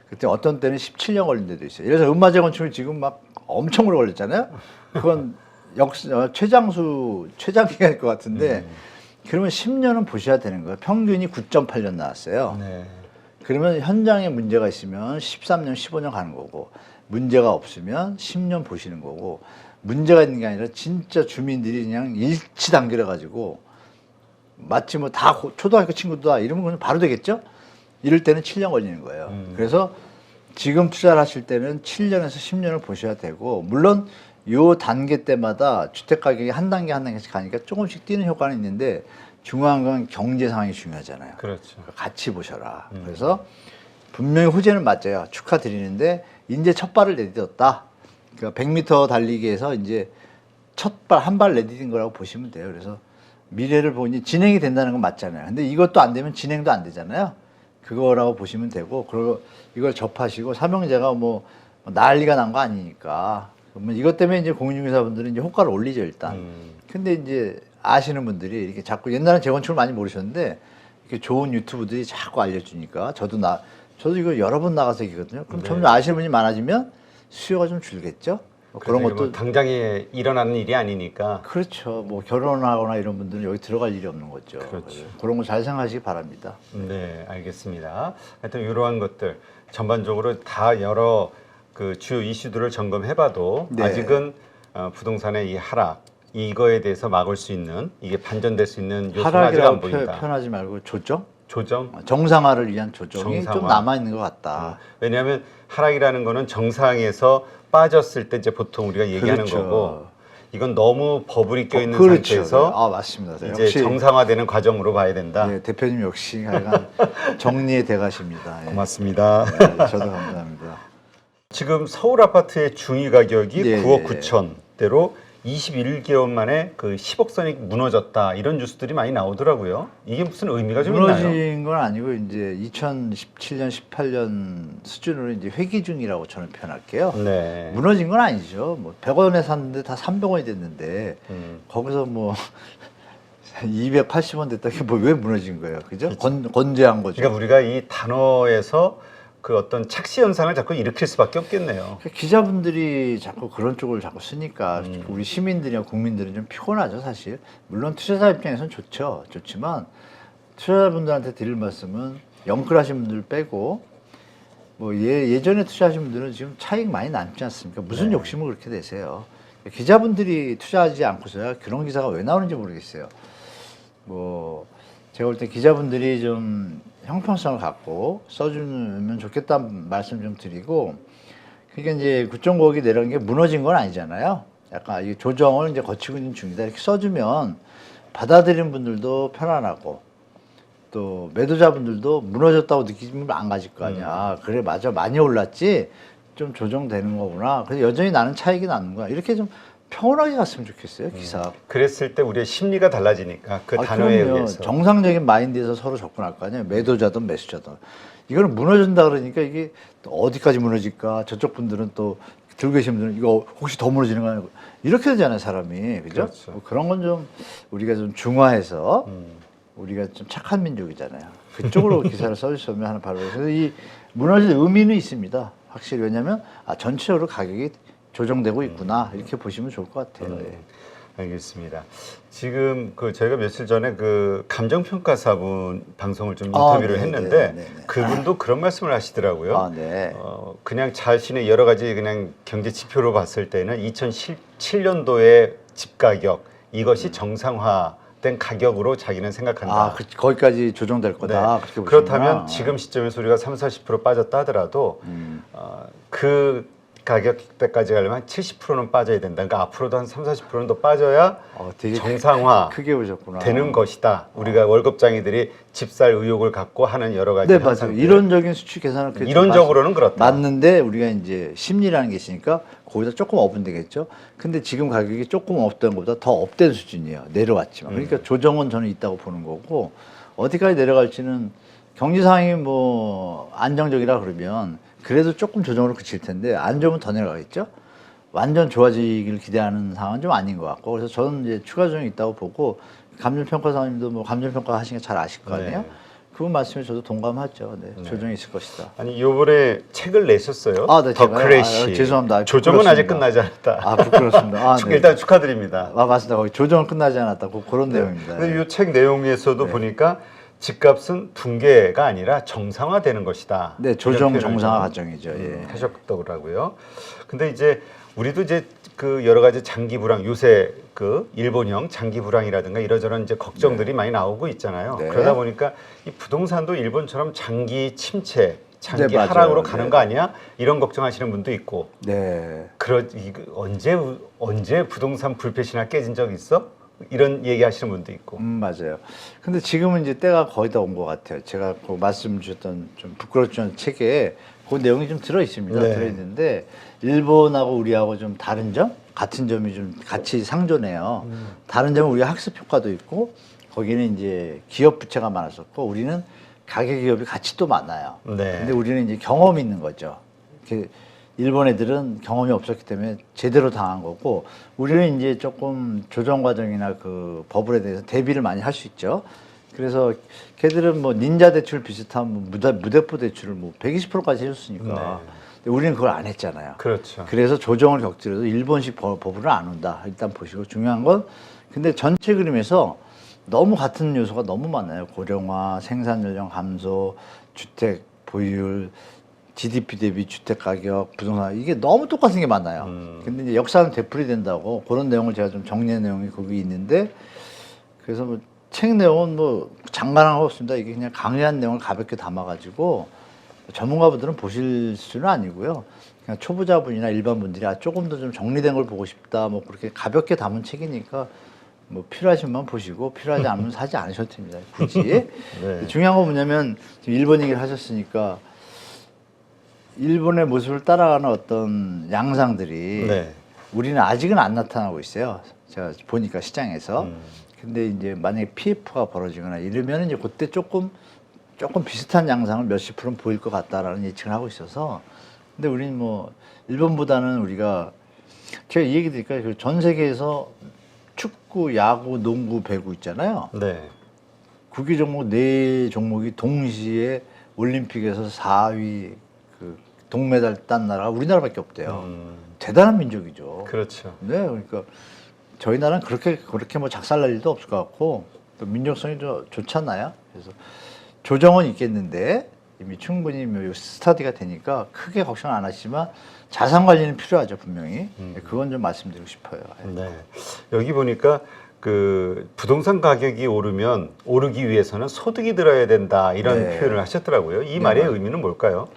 그때 어떤 때는 17년 걸린 데도 있어요. 그래서 음마 재건축이 지금 막 엄청 오래 걸렸잖아요. 그건 최장기간일 것 같은데, 그러면 10년은 보셔야 되는 거예요. 평균이 9.8년 나왔어요. 네. 그러면 현장에 문제가 있으면 13년, 15년 가는 거고, 문제가 없으면 10년 보시는 거고, 문제가 있는 게 아니라 진짜 주민들이 그냥 일치 단결해가지고, 마치 뭐 다 초등학교 친구다 이러면 그냥 바로 되겠죠? 이럴 때는 7년 걸리는 거예요. 그래서 지금 투자를 하실 때는 7년에서 10년을 보셔야 되고, 물론 요 단계 때마다 주택 가격이 한 단계 한 단계씩 가니까 조금씩 뛰는 효과는 있는데, 중요한 건 경제 상황이 중요하잖아요. 그렇죠. 같이 보셔라. 그래서 분명히 호재는 맞아요. 축하드리는데 이제 첫 발을 내딛었다. 그러니까 100m 달리기에서 이제 첫 발 한 발 내딛은 거라고 보시면 돼요. 그래서 미래를 보니 진행이 된다는 건 맞잖아요. 근데 이것도 안 되면 진행도 안 되잖아요. 그거라고 보시면 되고, 그리고 이걸 접하시고 삼형제가 뭐 난리가 난 거 아니니까. 그러면 이것 때문에 이제 공인중개사분들은 이제 호가를 올리죠, 일단. 근데 이제 아시는 분들이 이렇게 자꾸 옛날엔 재건축을 많이 모르셨는데 이렇게 좋은 유튜브들이 자꾸 알려주니까 저도 이거 여러 번 나가서 얘기거든요. 그럼 점점 아시는 분이 많아지면 수요가 좀 줄겠죠. 그런 것도 뭐 당장에 일어나는 일이 아니니까. 그렇죠. 뭐 결혼하거나 이런 분들은 여기 들어갈 일이 없는 거죠. 그렇죠. 그런 거 잘 생각하시기 바랍니다. 네, 알겠습니다. 하여튼 이러한 것들 전반적으로 다 여러 그 주요 이슈들을 점검해봐도 네. 아직은 부동산의 이 하락 이거에 대해서 막을 수 있는, 이게 반전될 수 있는 요소는 아직 안 하락이라고 보인다. 표현하지 말고 조정? 조정? 정상화를 위한 조정이 정상화. 좀 남아 있는 것 같다. 왜냐하면 하락이라는 거는 정상에서 빠졌을 때 이제 보통 우리가 얘기하는 그렇죠. 거고, 이건 너무 버블이 껴 있는 그렇죠. 상태에서 맞습니다. 이제 역시 정상화되는 과정으로 봐야 된다. 네, 대표님 역시 하여간 정리의 대가십니다. 예. 고맙습니다. 네, 저도 감사합니다. 지금 서울 아파트의 중위 가격이 네, 9억 네. 9천대로 21개월 만에 그 10억 선이 무너졌다, 이런 뉴스들이 많이 나오더라고요. 이게 무슨 의미가 좀 있나요? 무너진 건 아니고 이제 2017년, 18년 수준으로 이제 회귀 중이라고 저는 표현할게요. 네. 무너진 건 아니죠. 뭐 100원에 샀는데 다 300원이 됐는데 거기서 뭐 280원 됐다. 게 뭐 왜 무너진 거예요? 그죠? 건재한 거죠. 그러니까 우리가 이 단어에서 그 어떤 착시 현상을 자꾸 일으킬 수밖에 없겠네요. 기자분들이 자꾸 그런 쪽을 자꾸 쓰니까 우리 시민들이나 국민들은 좀 피곤하죠, 사실. 물론 투자자 입장에서는 좋지만 투자자분들한테 드릴 말씀은 영끌하신 분들 빼고 뭐 예전에 투자하신 분들은 지금 차익 많이 남지 않습니까? 무슨 욕심을 그렇게 내세요? 기자분들이 투자하지 않고서야 그런 기사가 왜 나오는지 모르겠어요. 뭐 제가 볼 때 기자분들이 좀 형평성을 갖고 써주면 좋겠다는 말씀 좀 드리고, 그러니까 이제 9.9억이 내려간 게 무너진 건 아니잖아요. 약간 이 조정을 이제 거치고 있는 중이다 이렇게 써주면 받아들이는 분들도 편안하고 또 매도자분들도 무너졌다고 느끼면 안 가질 거 아니야. 그래 맞아 많이 올랐지 좀 조정되는 거구나. 그래서 여전히 나는 차익이 나는 거야. 이렇게 좀 평온하게 갔으면 좋겠어요 기사. 그랬을 때 우리의 심리가 달라지니까 그 단어에 그럼요. 의해서. 정상적인 마인드에서 서로 접근할 거 아니에요. 매도자든 매수자든. 이거는 무너진다 그러니까 이게 또 어디까지 무너질까? 저쪽 분들은 또 들고 계신 분들은 이거 혹시 더 무너지는 거 아니고 이렇게 되잖아요 사람이. 그죠? 그렇죠. 뭐 그런 건 좀 우리가 좀 중화해서 우리가 좀 착한 민족이잖아요. 그쪽으로 기사를 써주시면 하는 바람에 그래서 이 무너질 의미는 있습니다. 확실히 왜냐하면 전체적으로 가격이 조정되고 있구나 이렇게 보시면 좋을 것 같아요. 예. 알겠습니다. 지금 그 저희가 며칠 전에 그 감정평가사분 방송을 좀 인터뷰를 했는데 그분도 그런 말씀을 하시더라고요. 네. 그냥 자신의 여러 가지 그냥 경제 지표로 봤을 때는 2007년도의 집 가격 이것이 정상화된 가격으로 자기는 생각한다. 거기까지 조정될 거다. 그렇게 그렇다면 지금 시점에서 우리가 30-40% 빠졌다 하더라도 그 가격대까지 가려면 한 70%는 빠져야 된다. 그러니까 앞으로도 한 30-40%는 더 빠져야 되게 정상화 크게 보셨구나. 되는 것이다. 우리가 월급장이들이 집 살 의욕을 갖고 하는 여러 가지 네, 맞아요. 이론적인 수치 계산을 이론적으로는 그렇다. 맞는데 우리가 이제 심리라는 게 있으니까 거기다 조금 업은 되겠죠. 근데 지금 가격이 조금 업된 것보다 더 업된 수준이에요. 내려왔지만. 그러니까 조정은 저는 있다고 보는 거고 어디까지 내려갈지는 경제 상황이 뭐 안정적이라 그러면 그래도 조금 조정으로 그칠 텐데 안 좋으면 더 내려가겠죠. 완전 좋아지기를 기대하는 상황은 좀 아닌 것 같고 그래서 저는 이제 추가 조정이 있다고 보고 감정평가사님도 뭐 감정평가 하시는 게 잘 아실 거 아니에요. 그분 말씀에 저도 동감하죠. 네, 조정이 있을 것이다. 아니 요번에 책을 내셨어요. 네, 더 크래시. 죄송합니다. 조정은 아직 끝나지 않았다. 부끄럽습니다. 네. 일단 축하드립니다. 맞습니다. 거기 조정은 끝나지 않았다. 그런 내용입니다. 근데 이 책 내용에서도 보니까 집값은 붕괴가 아니라 정상화되는 것이다. 네, 조정 정상화 과정이죠. 예. 하셨더라고요. 근데 이제 우리도 이제 그 여러 가지 장기 불황 요새 그 일본형 장기 불황이라든가 이러저런 이제 걱정들이 많이 나오고 있잖아요. 네. 그러다 보니까 이 부동산도 일본처럼 장기 침체, 장기 맞아요. 하락으로 가는 거 아니야? 이런 걱정하시는 분도 있고. 네. 언제 부동산 불패시나 깨진 적 있어? 이런 얘기하시는 분도 있고. 맞아요. 근데 지금은 이제 때가 거의 다 온 것 같아요. 제가 그 말씀 주셨던 좀 부끄럽지만 책에 그 내용이 좀 들어 있습니다. 네. 들어 있는데 일본하고 우리하고 좀 다른 점, 같은 점이 좀 같이 상존해요. 다른 점은 우리가 학습 효과도 있고 거기는 이제 기업 부채가 많았었고 우리는 가계 기업이 같이 또 많아요. 네. 근데 우리는 이제 경험이 있는 거죠. 이렇게 일본 애들은 경험이 없었기 때문에 제대로 당한 거고 우리는 이제 조금 조정 과정이나 그 버블에 대해서 대비를 많이 할 수 있죠. 그래서 걔들은 뭐 닌자 대출 비슷한 뭐 무대포 대출을 뭐 120%까지 해줬으니까 근데 우리는 그걸 안 했잖아요. 그렇죠. 그래서 조정을 겪더라도 일본식 버블은 안 온다. 일단 보시고 중요한 건 근데 전체 그림에서 너무 같은 요소가 너무 많아요. 고령화, 생산 연령 감소, 주택 보유율, GDP 대비 주택 가격, 부동산 이게 너무 똑같은 게 많아요. 근데 이제 역사는 되풀이 된다고 그런 내용을 제가 좀 정리한 내용이 거기 있는데 그래서 뭐 책 내용은 뭐 장관한 거 없습니다. 이게 그냥 강의한 내용을 가볍게 담아가지고 전문가분들은 보실 수는 아니고요. 그냥 초보자분이나 일반 분들이 조금 더 좀 정리된 걸 보고 싶다. 뭐 그렇게 가볍게 담은 책이니까 뭐 필요하시면 보시고 필요하지 않으면 사지 않으셔도 됩니다. 굳이. 네. 중요한 건 뭐냐면 지금 일본 얘기를 하셨으니까 일본의 모습을 따라가는 어떤 양상들이 우리는 아직은 안 나타나고 있어요. 제가 보니까 시장에서. 근데 이제 만약에 PF가 벌어지거나 이러면 이제 그때 조금 비슷한 양상을 몇십 프로는 보일 것 같다라는 예측을 하고 있어서. 근데 우리는 뭐 일본보다는 우리가 제가 이 얘기 드릴까요? 그 전 세계에서 축구, 야구, 농구, 배구 있잖아요. 네. 국기 종목 4종목이 동시에 올림픽에서 4위 그 동메달 딴 나라가 우리나라밖에 없대요. 대단한 민족이죠. 그렇죠. 네, 그러니까 저희 나라는 그렇게 뭐 작살날 일도 없을 것 같고 또 민족성이 좋잖아요. 그래서 조정은 있겠는데 이미 충분히 뭐 스터디가 되니까 크게 걱정 안 하시지만 자산 관리는 필요하죠 분명히. 그건 좀 말씀드리고 싶어요. 네. 여기 보니까 그 부동산 가격이 오르면 오르기 위해서는 소득이 들어야 된다 이런 표현을 하셨더라고요. 이 말의 의미는 뭘까요?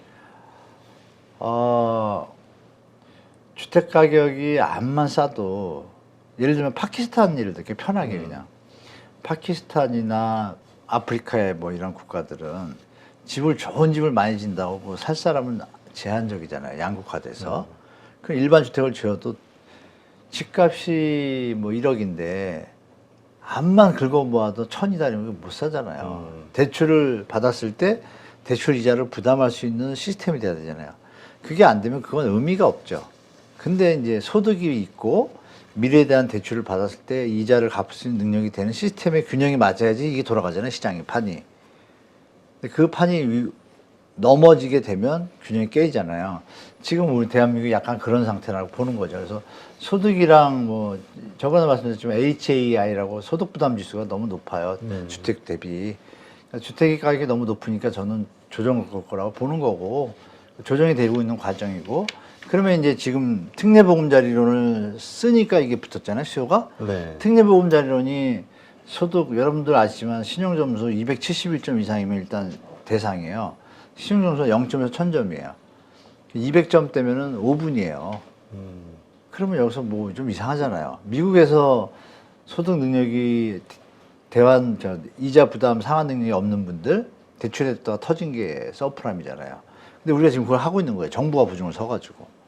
주택 가격이 암만 싸도 예를 들면 파키스탄 예를 들게 편하게 그냥 파키스탄이나 아프리카의 뭐 이런 국가들은 집을 좋은 집을 많이 진다고 뭐 살 사람은 제한적이잖아요. 양극화돼서. 그 일반 주택을 지어도 집값이 뭐 1억인데 암만 긁어 모아도 1,000이다니면 못 사잖아요. 대출을 받았을 때 대출 이자를 부담할 수 있는 시스템이 돼야 되잖아요. 그게 안 되면 그건 의미가 없죠. 근데 이제 소득이 있고 미래에 대한 대출을 받았을 때 이자를 갚을 수 있는 능력이 되는 시스템의 균형이 맞아야지 이게 돌아가잖아요. 시장의 판이. 근데 그 판이 넘어지게 되면 균형이 깨지잖아요. 지금 우리 대한민국이 약간 그런 상태라고 보는 거죠. 그래서 소득이랑 뭐 저번에 말씀드렸지만 HAI라고 소득부담 지수가 너무 높아요. 주택 대비. 그러니까 주택 가격이 너무 높으니까 저는 조정을 걸 거라고 보는 거고 조정이 되고 있는 과정이고 그러면 이제 지금 특례보금자리론을 쓰니까 이게 붙었잖아요. 수요가. 네. 특례보금자리론이 소득 여러분들 아시지만 신용점수 271점 이상이면 일단 대상이에요. 신용점수가 0점에서 1000점이에요. 200점 되면은 5분이에요. 그러면 여기서 뭐 좀 이상하잖아요. 미국에서 소득 능력이 이자 부담 상환 능력이 없는 분들 대출했다가 터진 게 서프라임이잖아요. 근데 우리가 지금 그걸 하고 있는 거예요. 정부가 부중을 서가지고.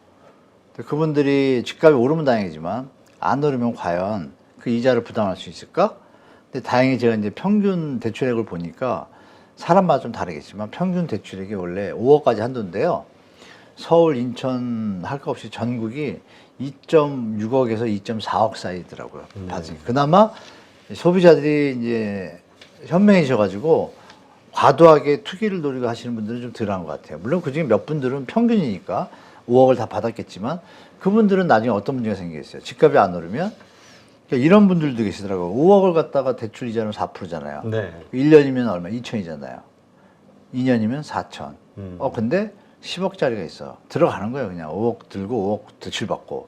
근데 그분들이 집값이 오르면 다행이지만 안 오르면 과연 그 이자를 부담할 수 있을까? 근데 다행히 제가 이제 평균 대출액을 보니까 사람마다 좀 다르겠지만 평균 대출액이 원래 5억까지 한도인데요. 서울, 인천 할 거 없이 전국이 2.6억에서 2.4억 사이더라고요. 그나마 소비자들이 이제 현명해져가지고 과도하게 투기를 노리고 하시는 분들은 좀 덜한 것 같아요. 물론 그중에 몇 분들은 평균이니까 5억을 다 받았겠지만 그분들은 나중에 어떤 문제가 생기겠어요. 집값이 안 오르면 그러니까 이런 분들도 계시더라고요. 5억을 갖다가 대출 이자는 4%잖아요. 네. 1년이면 얼마? 2천이잖아요. 2년이면 4천. 근데 10억짜리가 있어. 들어가는 거예요. 그냥 5억 들고 5억 대출받고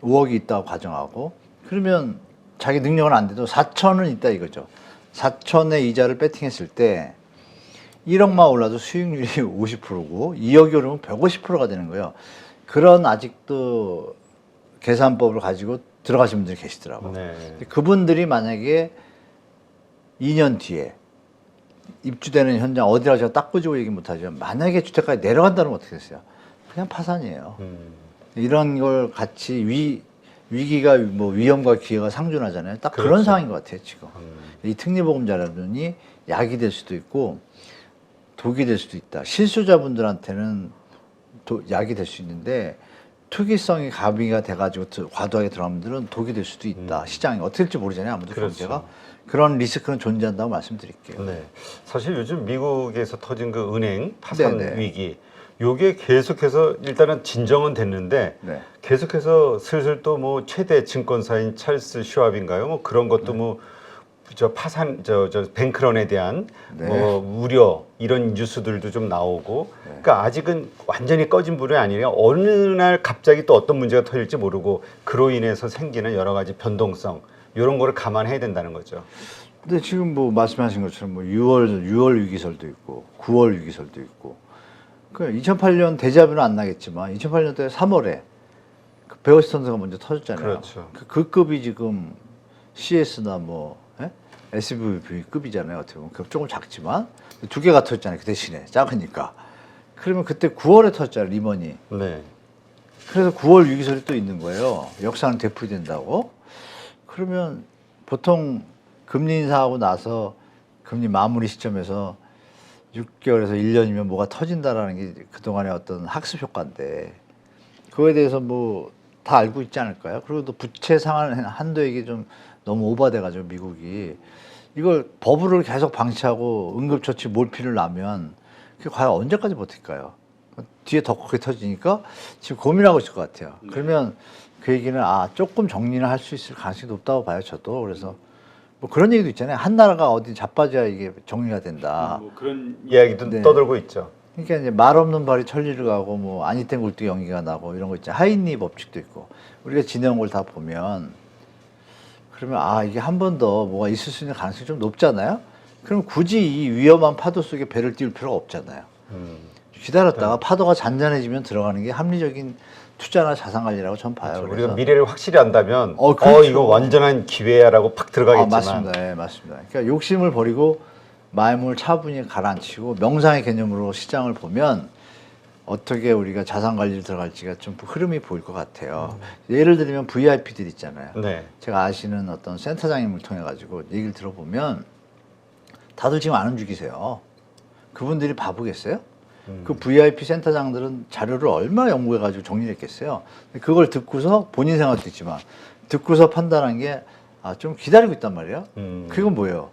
5억이 있다고 가정하고 그러면 자기 능력은 안 돼도 4천은 있다 이거죠. 4천의 이자를 배팅했을 때 1억만 올라도 수익률이 50%고 2억이 오르면 150%가 되는 거예요. 그런 아직도 계산법을 가지고 들어가신 분들이 계시더라고요. 네. 그분들이 만약에 2년 뒤에 입주되는 현장 어디라고 제가 딱 꼬집어 얘기 못하지만 만약에 주택가가 내려간다면 어떻게 됐어요? 그냥 파산이에요. 이런 걸 같이 위기가 뭐 위험과 기회가 상존하잖아요. 딱 그런 그렇죠. 상황인 것 같아요 지금. 이 특례보금자리론이 약이 될 수도 있고 독이 될 수도 있다. 실수자분들한테는 약이 될 수 있는데 투기성이 가미가 돼가지고 과도하게 들어가는 분들은 독이 될 수도 있다. 시장이 어떻게 될지 모르잖아요. 아무도 그렇죠. 경제가. 그런 리스크는 존재한다고 말씀드릴게요. 네. 사실 요즘 미국에서 터진 그 은행 파산 네네. 위기, 요게 계속해서 일단은 진정은 됐는데 네. 계속해서 슬슬 또 뭐 최대 증권사인 찰스 슈왑인가요? 뭐 그런 것도 뭐 저 파산 저 뱅크런에 대한 네. 뭐 우려 이런 뉴스들도 좀 나오고 그러니까 아직은 완전히 꺼진 불이 아니라 어느 날 갑자기 또 어떤 문제가 터질지 모르고 그로 인해서 생기는 여러 가지 변동성 이런 거를 감안해야 된다는 거죠. 근데 지금 뭐 말씀하신 것처럼 뭐 6월 위기설도 있고 9월 위기설도 있고 그 2008년 대자뷰는 안 나겠지만 2008년도에 3월에 그 베어스턴스가 먼저 터졌잖아요. 그렇죠. 그 급이 지금 CS나 뭐 SVB급이잖아요. 어떻게 보면 조금 작지만 두 개가 터졌잖아요. 그 대신에 작으니까. 그러면 그때 9월에 터졌잖아요. 리먼이. 네. 그래서 9월 위기설이 또 있는 거예요. 역사는 되풀이된다고. 그러면 보통 금리 인상하고 나서 금리 마무리 시점에서 6개월에서 1년이면 뭐가 터진다라는 게 그동안의 어떤 학습 효과인데 그거에 대해서 뭐 다 알고 있지 않을까요? 그리고 또 부채 상환 한도액이 좀 너무 오버돼가지고 미국이 이걸 버블을 계속 방치하고 응급처치 몰피를 놔면 그게 과연 언제까지 버틸까요? 뒤에 더 크게 터지니까 지금 고민하고 있을 것 같아요. 그러면 그 얘기는 조금 정리를 할 수 있을 가능성이 높다고 봐요. 저도. 그래서 뭐 그런 얘기도 있잖아요. 한 나라가 어디 자빠져야 이게 정리가 된다. 뭐 그런 이야기도 네. 떠들고 있죠. 그러니까 이제 말 없는 발이 천리를 가고 뭐 아니 땐 굴뚝 연기가 나고 이런 거 있잖아요. 하이니 법칙도 있고 우리가 지내온 걸 다 보면 그러면 이게 한 번 더 뭐가 있을 수 있는 가능성이 좀 높잖아요. 그럼 굳이 이 위험한 파도 속에 배를 띄울 필요가 없잖아요. 기다렸다가 파도가 잔잔해지면 들어가는 게 합리적인 투자나 자산 관리라고 전 봐요. 그렇죠. 그래서 우리가 미래를 확실히 안다면 그렇죠. 이거 완전한 기회야라고 팍 들어가겠지만 맞습니다. 예, 맞습니다. 그러니까 욕심을 버리고 마음을 차분히 가라앉히고 명상의 개념으로 시장을 보면 어떻게 우리가 자산 관리를 들어갈지가 좀 흐름이 보일 것 같아요. 예를 들면 VIP들 있잖아요. 네. 제가 아시는 어떤 센터장님을 통해 가지고 얘기를 들어보면 다들 지금 안 움직이세요. 그분들이 바보겠어요? 그 VIP 센터장들은 자료를 얼마나 연구해 가지고 정리를 했겠어요. 그걸 듣고서 본인 생각도 있지만 듣고서 판단한 게 좀 기다리고 있단 말이에요. 그건 뭐예요?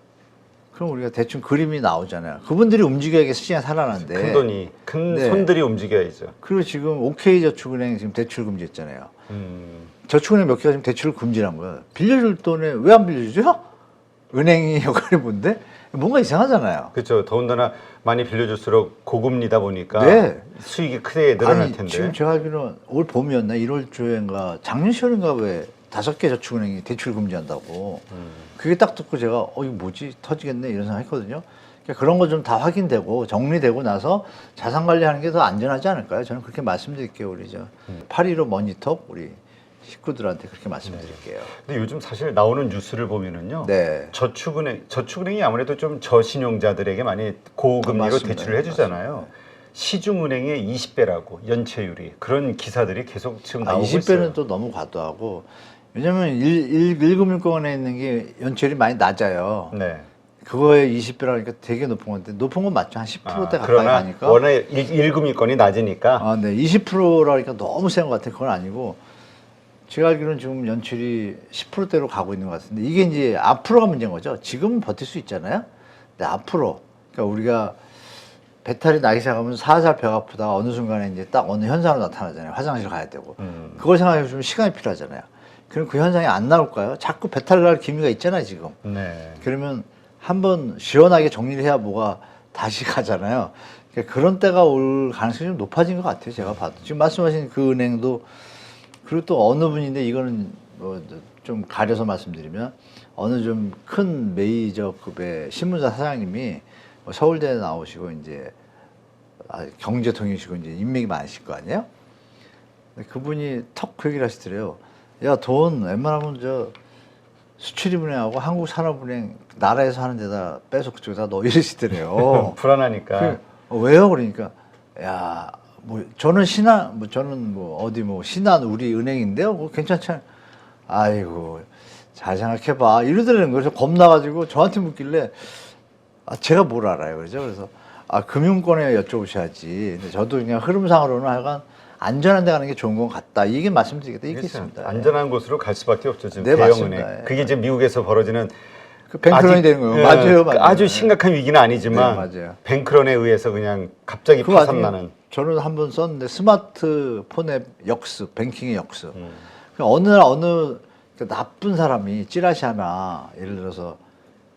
그럼 우리가 대충 그림이 나오잖아요. 그분들이 움직여야 시장이 살아나는데. 큰 돈이, 큰 네. 손들이 움직여야죠. 그리고 지금 OK저축은행 지금 대출 금지했잖아요. 저축은행 몇 개가 지금 대출을 금지한 거예요. 빌려줄 돈에 왜 안 빌려주죠? 은행이 역할이 뭔데? 뭔가 이상하잖아요. 그렇죠. 더군다나 많이 빌려줄수록 고금리다 보니까 네. 수익이 크게 늘어날 아니, 텐데. 지금 제가 알기로는 올 봄이었나 1월 초인가 작년 10월인가 왜 5개 저축은행이 대출 금지한다고. 그게 딱 듣고 제가 이거 뭐지 터지겠네 이런 생각 했거든요. 그러니까 그런 거 좀 다 확인되고 정리되고 나서 자산 관리하는 게 더 안전하지 않을까요? 저는 그렇게 말씀드릴게요. 우리 8.15 머니톡 우리 식구들한테 그렇게 말씀드릴게요. 근데 요즘 사실 나오는 뉴스를 보면은요. 네. 저축은행이 아무래도 좀 저신용자들에게 많이 고금리로 맞습니다. 대출을 해주잖아요. 시중은행의 20배라고 연체율이 그런 기사들이 계속 지금 나오고 20배는 있어요. 또 너무 과도하고 왜냐면 1금융권에 있는 게 연체율이 많이 낮아요. 네. 그거에 20배라니까 되게 높은 건데 높은 건 맞죠. 한 10%대 가까이 그러나 가니까. 워낙 1금융권이 낮으니까 네. 20%라니까 너무 센 것 같아요. 그건 아니고 제가 알기로는 지금 연출이 10%대로 가고 있는 것 같은데 이게 이제 앞으로가 문제인 거죠. 지금은 버틸 수 있잖아요. 근데 앞으로 그러니까 우리가 배탈이 나기 시작하면 살살 배가 아프다가 어느 순간에 이제 딱 어느 현상으로 나타나잖아요. 화장실 가야 되고 그걸 생각해 주면 시간이 필요하잖아요. 그럼 그 현상이 안 나올까요? 자꾸 배탈 날 기미가 있잖아요, 지금. 네. 그러면 한번 시원하게 정리를 해야 뭐가 다시 가잖아요. 그러니까 그런 때가 올 가능성이 좀 높아진 것 같아요, 제가 봐도. 지금 말씀하신 그 은행도 그리고 또 어느 분인데 이거는 뭐 좀 가려서 말씀드리면 어느 좀 큰 메이저급의 신문사 사장님이 뭐 서울대에 나오시고 이제 경제통이시고 이제 인맥이 많으실 거 아니에요? 근데 그분이 턱 그 얘기를 하시더래요. 야, 돈 웬만하면 수출입은행하고 한국산업은행 나라에서 하는 데다 빼서 그쪽에다 넣어 이러시더래요. 불안하니까. 왜요? 그러니까 야, 뭐 저는 저는 뭐 어디 뭐 신한 우리 은행인데요. 뭐 괜찮잖아요. 아이고 잘 생각해봐 이러더라는 거예요. 그래서 겁나가지고 저한테 묻길래 제가 뭘 알아요, 그러죠. 그래서 금융권에 여쭤보셔야지. 근데 저도 그냥 흐름상으로는 하여간 안전한 데 가는 게 좋은 것 같다. 이게 말씀드리겠다. 이게 있습니다. 안전한 곳으로 갈 수밖에 없죠. 지금 네, 대형은행. 맞습니다. 그게 이제 미국에서 벌어지는 그 뱅크런이 되는 거예요. 맞아요. 아주 심각한 위기는 아니지만 네, 맞아요. 뱅크런에 의해서 그냥 갑자기 그거 파산나는. 저는 한번 썼는데 스마트폰의 역습, 뱅킹의 역습. 어느 나쁜 사람이 찌라시 하나 예를 들어서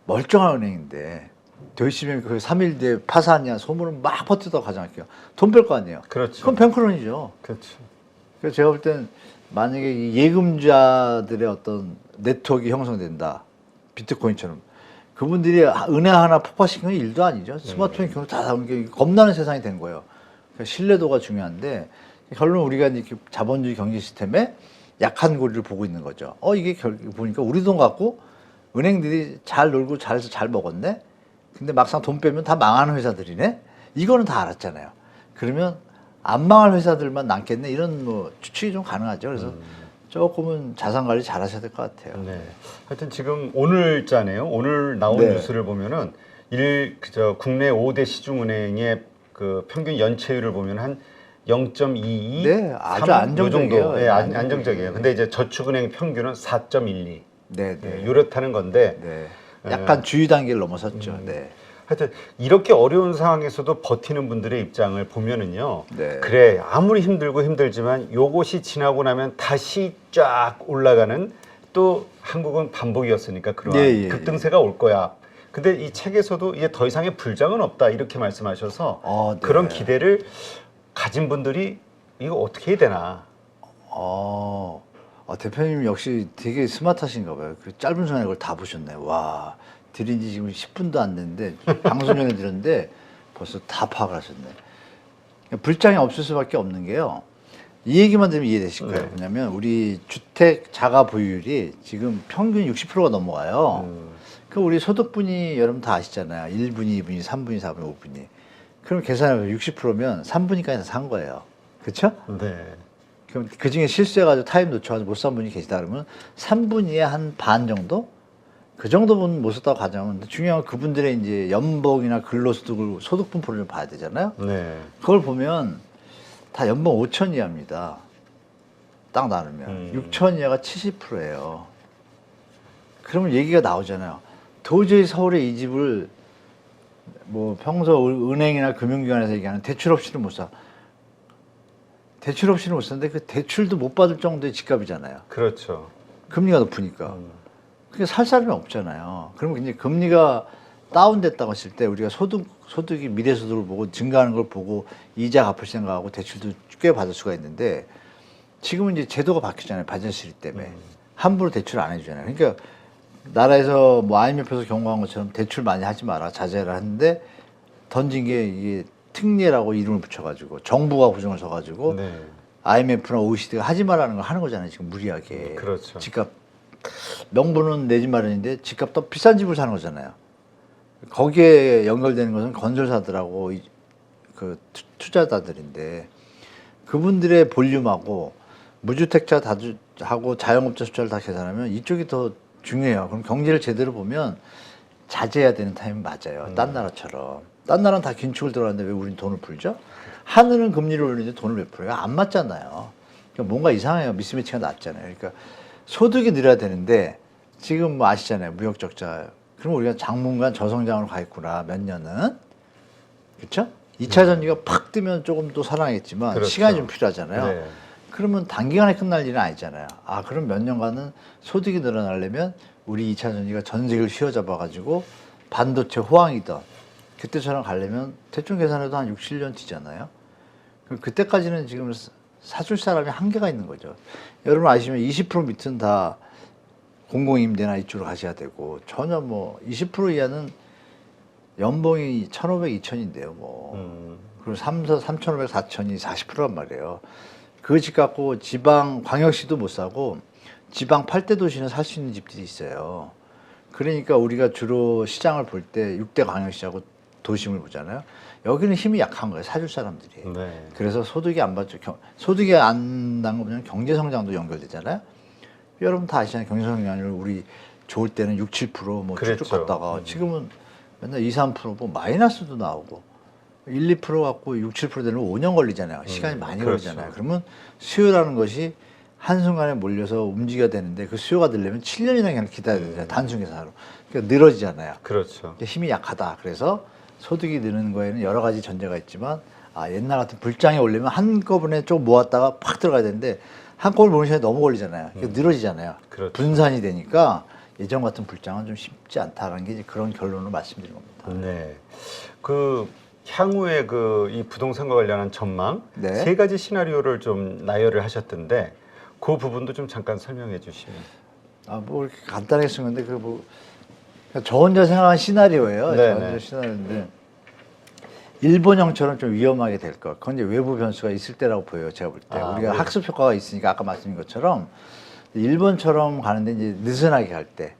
멀쩡한 은행인데 되시면 그 3일 뒤에 파산이야 소문을 막 퍼뜨리다가 가져갈게요. 돈 뺄 거 아니에요. 그렇죠. 그건 뱅크런이죠. 그렇죠. 그래서 제가 볼 땐 만약에 이 예금자들의 어떤 네트워크가 형성된다. 비트코인처럼. 그분들이 은행 하나 폭파시키는 건 일도 아니죠. 스마트폰 경우 다 나오는 게 겁나는 세상이 된 거예요. 그러니까 신뢰도가 중요한데 결론 우리가 이렇게 자본주의 경제 시스템에 약한 고리를 보고 있는 거죠. 이게 보니까 우리 돈 갖고 은행들이 잘 놀고 잘 먹었네? 근데 막상 돈 빼면 다 망하는 회사들이네? 이거는 다 알았잖아요. 그러면 안 망할 회사들만 남겠네? 이런 뭐 추측이 좀 가능하죠. 그래서 조금은 자산 관리 잘 하셔야 될 것 같아요. 네. 하여튼 지금 오늘자네요. 오늘 나온 네. 뉴스를 보면은 국내 5대 시중은행의 그 평균 연체율을 보면 한 0.22, 네, 아주 3, 안정적이에요. 요 정도. 네, 네, 안정적이에요. 근데 이제 저축은행 평균은 4.12. 네, 네. 이렇다는 건데 네. 약간 주의 단계를 넘어섰죠. 네. 하여튼 이렇게 어려운 상황에서도 버티는 분들의 입장을 보면은요. 네. 그래 아무리 힘들지만 요것이 지나고 나면 다시 쫙 올라가는 또 한국은 반복이었으니까 그러한 예, 예, 급등세가 올 거야. 근데 이 책에서도 이제 더 이상의 불장은 없다 이렇게 말씀하셔서 네. 그런 기대를 가진 분들이 이거 어떻게 해야 되나. 대표님 역시 되게 스마트하신가 봐요. 그 짧은 시간에 그걸 다 보셨네. 와, 들은 지 지금 10분도 안 됐는데 방송 전에 들었는데 벌써 다 파악을 하셨네. 불장이 없을 수밖에 없는 게요. 이 얘기만 들으면 이해되실 거예요. 네. 왜냐하면 우리 주택 자가 보유율이 지금 평균 60%가 넘어가요. 그 우리 소득분이 여러분 다 아시잖아요. 1분위, 2분위, 3분위, 4분위, 5분위. 그럼 계산하면 60%면 3분위까지 다 산 거예요. 그렇죠? 네. 그럼 그 중에 실수해가지고 타임 놓쳐가지고 못 산 분이 계시다 그러면 3분위의 한 반 정도? 그 정도분 못 썼다고 가정하면 중요한 건 그분들의 이제 연봉이나 근로소득을 소득분포를 봐야 되잖아요. 네. 그걸 보면 다 연봉 5천 이하입니다. 딱 나누면 6천 이하가 70%예요. 그러면 얘기가 나오잖아요. 도저히 서울에 이 집을 뭐 평소 은행이나 금융기관에서 얘기하는 대출 없이는 못 사. 대출 없이는 못 사는데 그 대출도 못 받을 정도의 집값이잖아요. 그렇죠. 금리가 높으니까. 그게 살 사람이 없잖아요. 그러면 이제 금리가 다운됐다고 했을 때 우리가 소득이 미래소득을 보고 증가하는 걸 보고 이자 갚을 생각하고 대출도 꽤 받을 수가 있는데 지금은 이제 제도가 바뀌잖아요. 바젤3 때문에. 함부로 대출 안 해주잖아요. 그러니까 나라에서 뭐 IMF에서 경고한 것처럼 대출 많이 하지 마라, 자제라 하는데 던진 게 이게 특례라고 이름을 붙여가지고 정부가 구정을 서가지고 네. IMF나 OECD가 하지 말라는 걸 하는 거잖아요. 지금 무리하게. 그렇죠. 집값 명분은 내 집 마련인데 집값 더 비싼 집을 사는 거잖아요. 거기에 연결되는 것은 건설사들하고 그 투자자들인데 그분들의 볼륨하고 무주택자 하고 자영업자 숫자를 다 계산하면 이쪽이 더 중요해요. 그럼 경제를 제대로 보면 자제해야 되는 타임이 맞아요. 딴 나라처럼. 딴 나라는 다 긴축을 들어가는데 왜 우린 돈을 풀죠? 하늘은 금리를 올리는데 돈을 왜 풀어요? 안 맞잖아요. 그러니까 뭔가 이상해요. 미스매치가 낮잖아요. 그러니까 소득이 늘어야 되는데 지금 뭐 아시잖아요. 무역 적자. 그럼 우리가 장문간 저성장으로 가 있구나. 몇 년은. 그렇죠? 2차 전지가 팍 뜨면 조금 또 살아나겠지만 그렇죠. 시간이 좀 필요하잖아요. 네. 그러면 단기간에 끝날 일은 아니잖아요. 아, 그럼 몇 년간은 소득이 늘어나려면 우리 2차 전지가 전 세계를 휘어잡아가지고 반도체 호황이던 그때처럼 가려면 대충 계산해도 한 6, 7년 뒤잖아요. 그럼 그때까지는 지금 사줄 사람이 한계가 있는 거죠. 여러분 아시면 20% 밑은 다 공공임대나 이쪽으로 가셔야 되고 전혀 뭐 20% 이하는 연봉이 1,500, 2,000인데요. 뭐. 그리고 3,500, 4,000이 40%란 말이에요. 그 집 갖고 지방 광역시도 못 사고 지방 8대 도시는 살 수 있는 집들이 있어요. 그러니까 우리가 주로 시장을 볼 때 6대 광역시하고 도심을 보잖아요. 여기는 힘이 약한 거예요. 사줄 사람들이. 네. 그래서 소득이 안 받죠. 소득이 안 난 거면 경제 성장도 연결되잖아요. 여러분 다 아시잖아요. 경제 성장률 우리 좋을 때는 6, 7%뭐 그랬죠. 쭉쭉 갔다가 지금은 맨날 2, 3%뭐 마이너스도 나오고 1, 2% 갖고 6, 7% 되면 5년 걸리잖아요. 시간이 많이 그렇죠. 걸리잖아요. 그러면 수요라는 것이 한순간에 몰려서 움직여야 되는데 그 수요가 들려면 7년이나 그냥 기다려야 되잖아요. 단순 계산으로. 그러니까 늘어지잖아요. 그렇죠. 힘이 약하다. 그래서 소득이 느는 거에는 여러 가지 전제가 있지만 아, 옛날 같은 불장이 오려면 한꺼번에 좀 모았다가 팍 들어가야 되는데 한꺼번에 모는 시간이 너무 걸리잖아요. 그러니까 늘어지잖아요. 그렇죠. 분산이 되니까 예전 같은 불장은 좀 쉽지 않다는 게 이제 그런 결론을 말씀드린 겁니다. 네. 그 향후에 그 이 부동산과 관련한 전망 네. 세 가지 시나리오를 좀 나열을 하셨던데 그 부분도 좀 잠깐 설명해 주시면. 아, 뭐 이렇게 간단하게 쓴 건데 그 뭐 저 혼자 생각한 시나리오예요. 네, 저 혼자 네. 시나리오인데 일본형처럼 좀 위험하게 될 것. 그건 이제 외부 변수가 있을 때라고 보여요. 제가 볼 때. 아, 우리가 네. 학습 효과가 있으니까 아까 말씀드린 것처럼 일본처럼 가는데 이제 느슨하게 갈 때.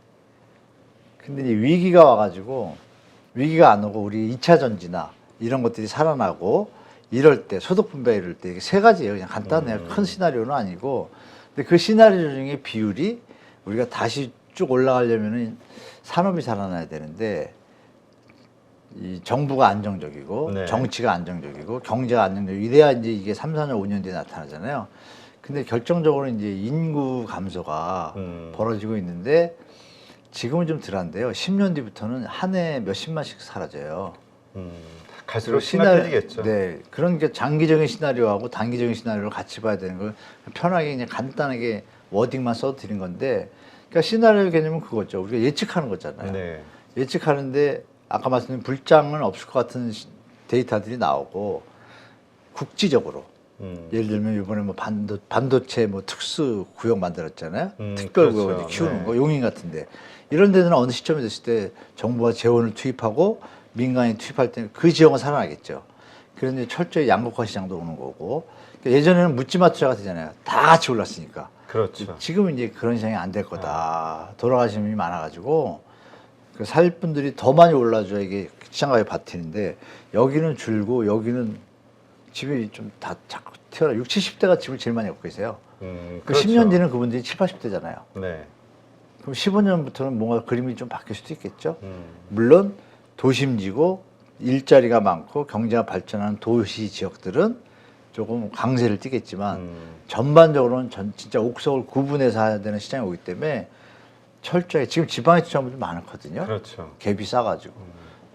근데 이제 위기가 와가지고 위기가 안 오고 우리 2차 전지나 이런 것들이 살아나고 이럴 때 소득 분배 이럴 때 이게 세 가지예요. 그냥 간단해요. 큰 시나리오는 아니고. 근데 그 시나리오 중에 비율이 우리가 다시 쭉 올라가려면은 산업이 살아나야 되는데 이 정부가 안정적이고 네. 정치가 안정적이고 경제가 안정적이고 이래야 이제 이게 3, 4년, 5년 뒤에 나타나잖아요. 근데 결정적으로 이제 인구 감소가 벌어지고 있는데 지금은 좀 덜한데요. 10년 뒤부터는 한 해 몇십만씩 사라져요. 갈수록 심각해지겠죠. 네, 그런 게 장기적인 시나리오하고 단기적인 시나리오를 같이 봐야 되는 걸 편하게 그냥 간단하게 워딩만 써도 드린 건데, 그러니까 시나리오 개념은 그거죠. 우리가 예측하는 거잖아요. 네. 예측하는데 아까 말씀드린 불장은 없을 것 같은 데이터들이 나오고 국지적으로 예를 들면 이번에 뭐 반도체 뭐 특수 구역 만들었잖아요. 특별 구역을 그렇죠. 키우는 네. 거 용인 같은데 이런 데는 어느 시점에 됐을 때 정부가 재원을 투입하고 민간이 투입할 때 그 지역은 살아나겠죠. 그런데 철저히 양극화 시장도 오는 거고 그러니까 예전에는 묻지마 투자가 되잖아요. 다 같이 올랐으니까. 그렇죠. 지금은 이제 그런 시장이 안 될 거다. 돌아가시는 분이 많아가지고 그 살 분들이 더 많이 올라줘야 이게 시장가에 버티는데 여기는 줄고 여기는 집이 좀 다 자꾸 튀어나 60, 70대가 집을 제일 많이 갖고 계세요. 그 그렇죠. 10년 뒤는 그분들이 7, 80대잖아요. 네. 그럼 15년부터는 뭔가 그림이 좀 바뀔 수도 있겠죠. 물론 도심지고 일자리가 많고 경제가 발전하는 도시 지역들은 조금 강세를 띠겠지만 전반적으로는 진짜 옥석을 구분해서 해야 되는 시장이 오기 때문에 철저히 지금 지방에 투자분들 많거든요. 그렇죠. 갭이 싸가지고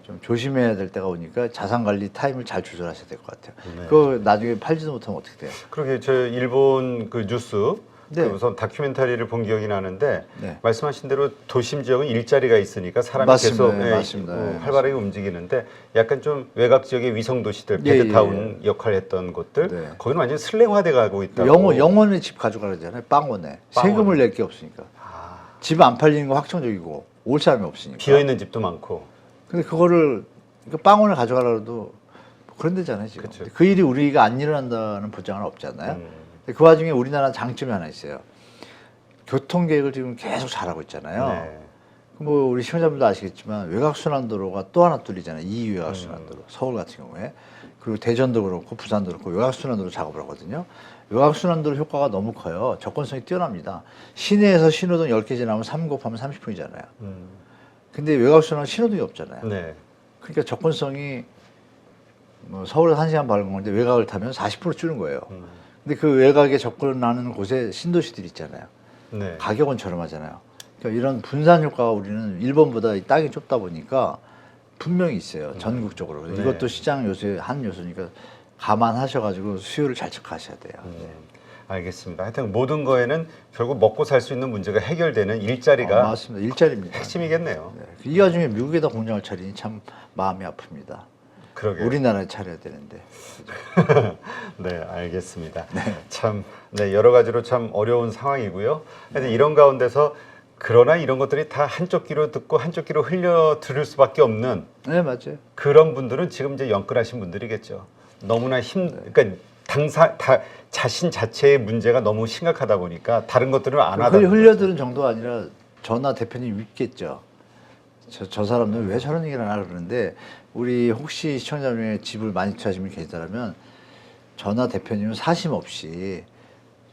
좀 조심해야 될 때가 오니까 자산 관리 타임을 잘 조절하셔야 될 것 같아요. 네. 그거 나중에 팔지도 못하면 어떻게 돼요? 그러게 저 일본 그 뉴스 네. 그 우선 다큐멘터리를 본 기억이 나는데 네. 말씀하신 대로 도심 지역은 일자리가 있으니까 사람이 맞습니다. 계속 네, 맞습니다. 네, 활발하게 움직이는데 약간 좀 외곽 지역의 위성 도시들 예, 베드타운 역할을 했던 곳들 네. 거기는 완전히 슬랭화돼 가고 있다고. 영원의 집 가져가잖아요. 빵원에. 세금을 낼 게 없으니까. 아, 집 안 팔리는 거 확정적이고 올 사람이 없으니까. 비어 있는 집도 많고. 근데 그거를 그러니까 빵원을 가져가라도 그런 데잖아요 지금. 그쵸. 그 일이 우리가 안 일어난다는 보장은 없잖아요. 근데 그 와중에 우리나라 장점이 하나 있어요. 교통 계획을 지금 계속 잘하고 있잖아요. 네. 뭐 우리 시청자분도 아시겠지만 외곽순환도로가 또 하나 뚫리잖아요. 2 외곽순환도로 서울 같은 경우에 그리고 대전도 그렇고 부산도 그렇고 외곽순환도로 작업을 하거든요. 외곽순환도로 효과가 너무 커요. 접근성이 뛰어납니다. 시내에서 신호등 10개 지나면 3 곱하면 30분이잖아요. 근데 외곽순환은 신호등이 없잖아요. 네. 그러니까 접근성이 뭐 서울에서 1시간 밟은 건데 외곽을 타면 40% 줄는 거예요. 근데 그 외곽에 접근하는 곳에 신도시들이 있잖아요. 네. 가격은 저렴하잖아요. 그러니까 이런 분산 효과가 우리는 일본보다 이 땅이 좁다 보니까 분명히 있어요. 전국적으로. 그래서 네. 이것도 시장 요소의 한 요소니까 감안하셔가지고 수요를 잘 체크하셔야 돼요. 네. 알겠습니다. 하여튼 모든 거에는 결국 먹고 살 수 있는 문제가 해결되는 일자리가 맞습니다. 일자리입니다. 핵심이겠네요. 네. 이 와중에 미국에다 공장을 차리니 참 마음이 아픕니다. 그러게요. 우리나라에 차려야 되는데. 네, 알겠습니다. 참, 네, 여러 가지로 참 어려운 상황이고요. 하여튼 이런 가운데서 그러나 이런 것들이 다 한쪽 귀로 듣고 한쪽 귀로 흘려 들을 수밖에 없는 네, 맞아요. 그런 분들은 지금 이제 연끌하신 분들이겠죠. 너무나 그러니까 자신 자체의 문제가 너무 심각하다 보니까 다른 것들은 안 하다. 흘려들은 정도가 아니라 전화 대표님 믿겠죠. 저 사람들 왜 저런 얘기를 하나 그러는데 우리 혹시 시청자 중에 집을 많이 투자하시는 분이 계시다면 전화 대표님은 사심 없이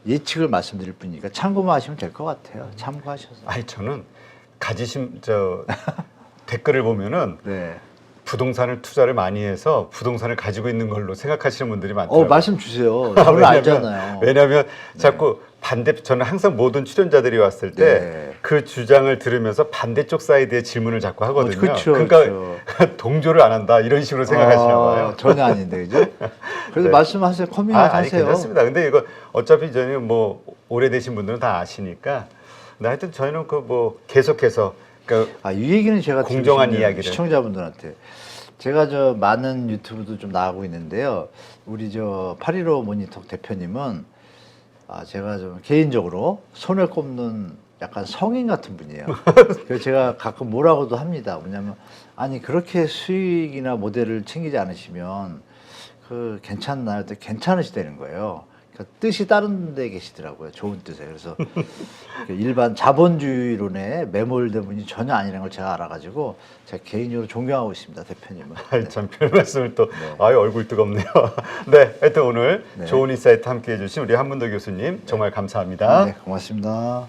예측을 말씀드릴 뿐이니까 참고만 하시면 될 것 같아요. 참고하셔서. 아니 저는 가지신 댓글을 보면은 네. 부동산을 투자를 많이 해서 부동산을 가지고 있는 걸로 생각하시는 분들이 많더라고요. 말씀 주세요. 저는 알잖아요. 왜냐하면 자꾸 저는 항상 모든 출연자들이 왔을 때 그 주장을 들으면서 반대쪽 사이드의 질문을 자꾸 하거든요. 그렇죠, 그러니까 그렇죠. 동조를 안 한다 이런 식으로 생각하시나 봐요. 전혀 아닌데 그죠? 그래서 네. 말씀하세요. 커밍아웃 아니 하세요. 괜찮습니다. 근데 이거 어차피 저는 뭐 오래되신 분들은 다 아시니까. 근데 하여튼 저희는 그 뭐 계속해서 그러니까 이 얘기는 제가 공정한 드리고 싶네요. 이야기를. 시청자분들한테 제가 많은 유튜브도 좀 나가고 있는데요. 우리 815 모니터 대표님은 제가 좀 개인적으로 손에 꼽는 약간 성인 같은 분이에요. 그래서 제가 가끔 뭐라고도 합니다. 뭐냐면 아니 그렇게 수익이나 모델을 챙기지 않으시면 그 괜찮나요? 또 괜찮으시다는 거예요. 그러니까 뜻이 다른 데 계시더라고요. 좋은 뜻에. 그래서 일반 자본주의론에 매몰된 분이 전혀 아니라는 걸 제가 알아가지고 제가 개인적으로 존경하고 있습니다. 대표님은. 아이, 참 별 말씀을 또 네. 아유 얼굴 뜨겁네요. 네, 하여튼 오늘 네. 좋은 인사이트 함께해 주신 우리 한문도 교수님 정말 감사합니다. 네, 고맙습니다.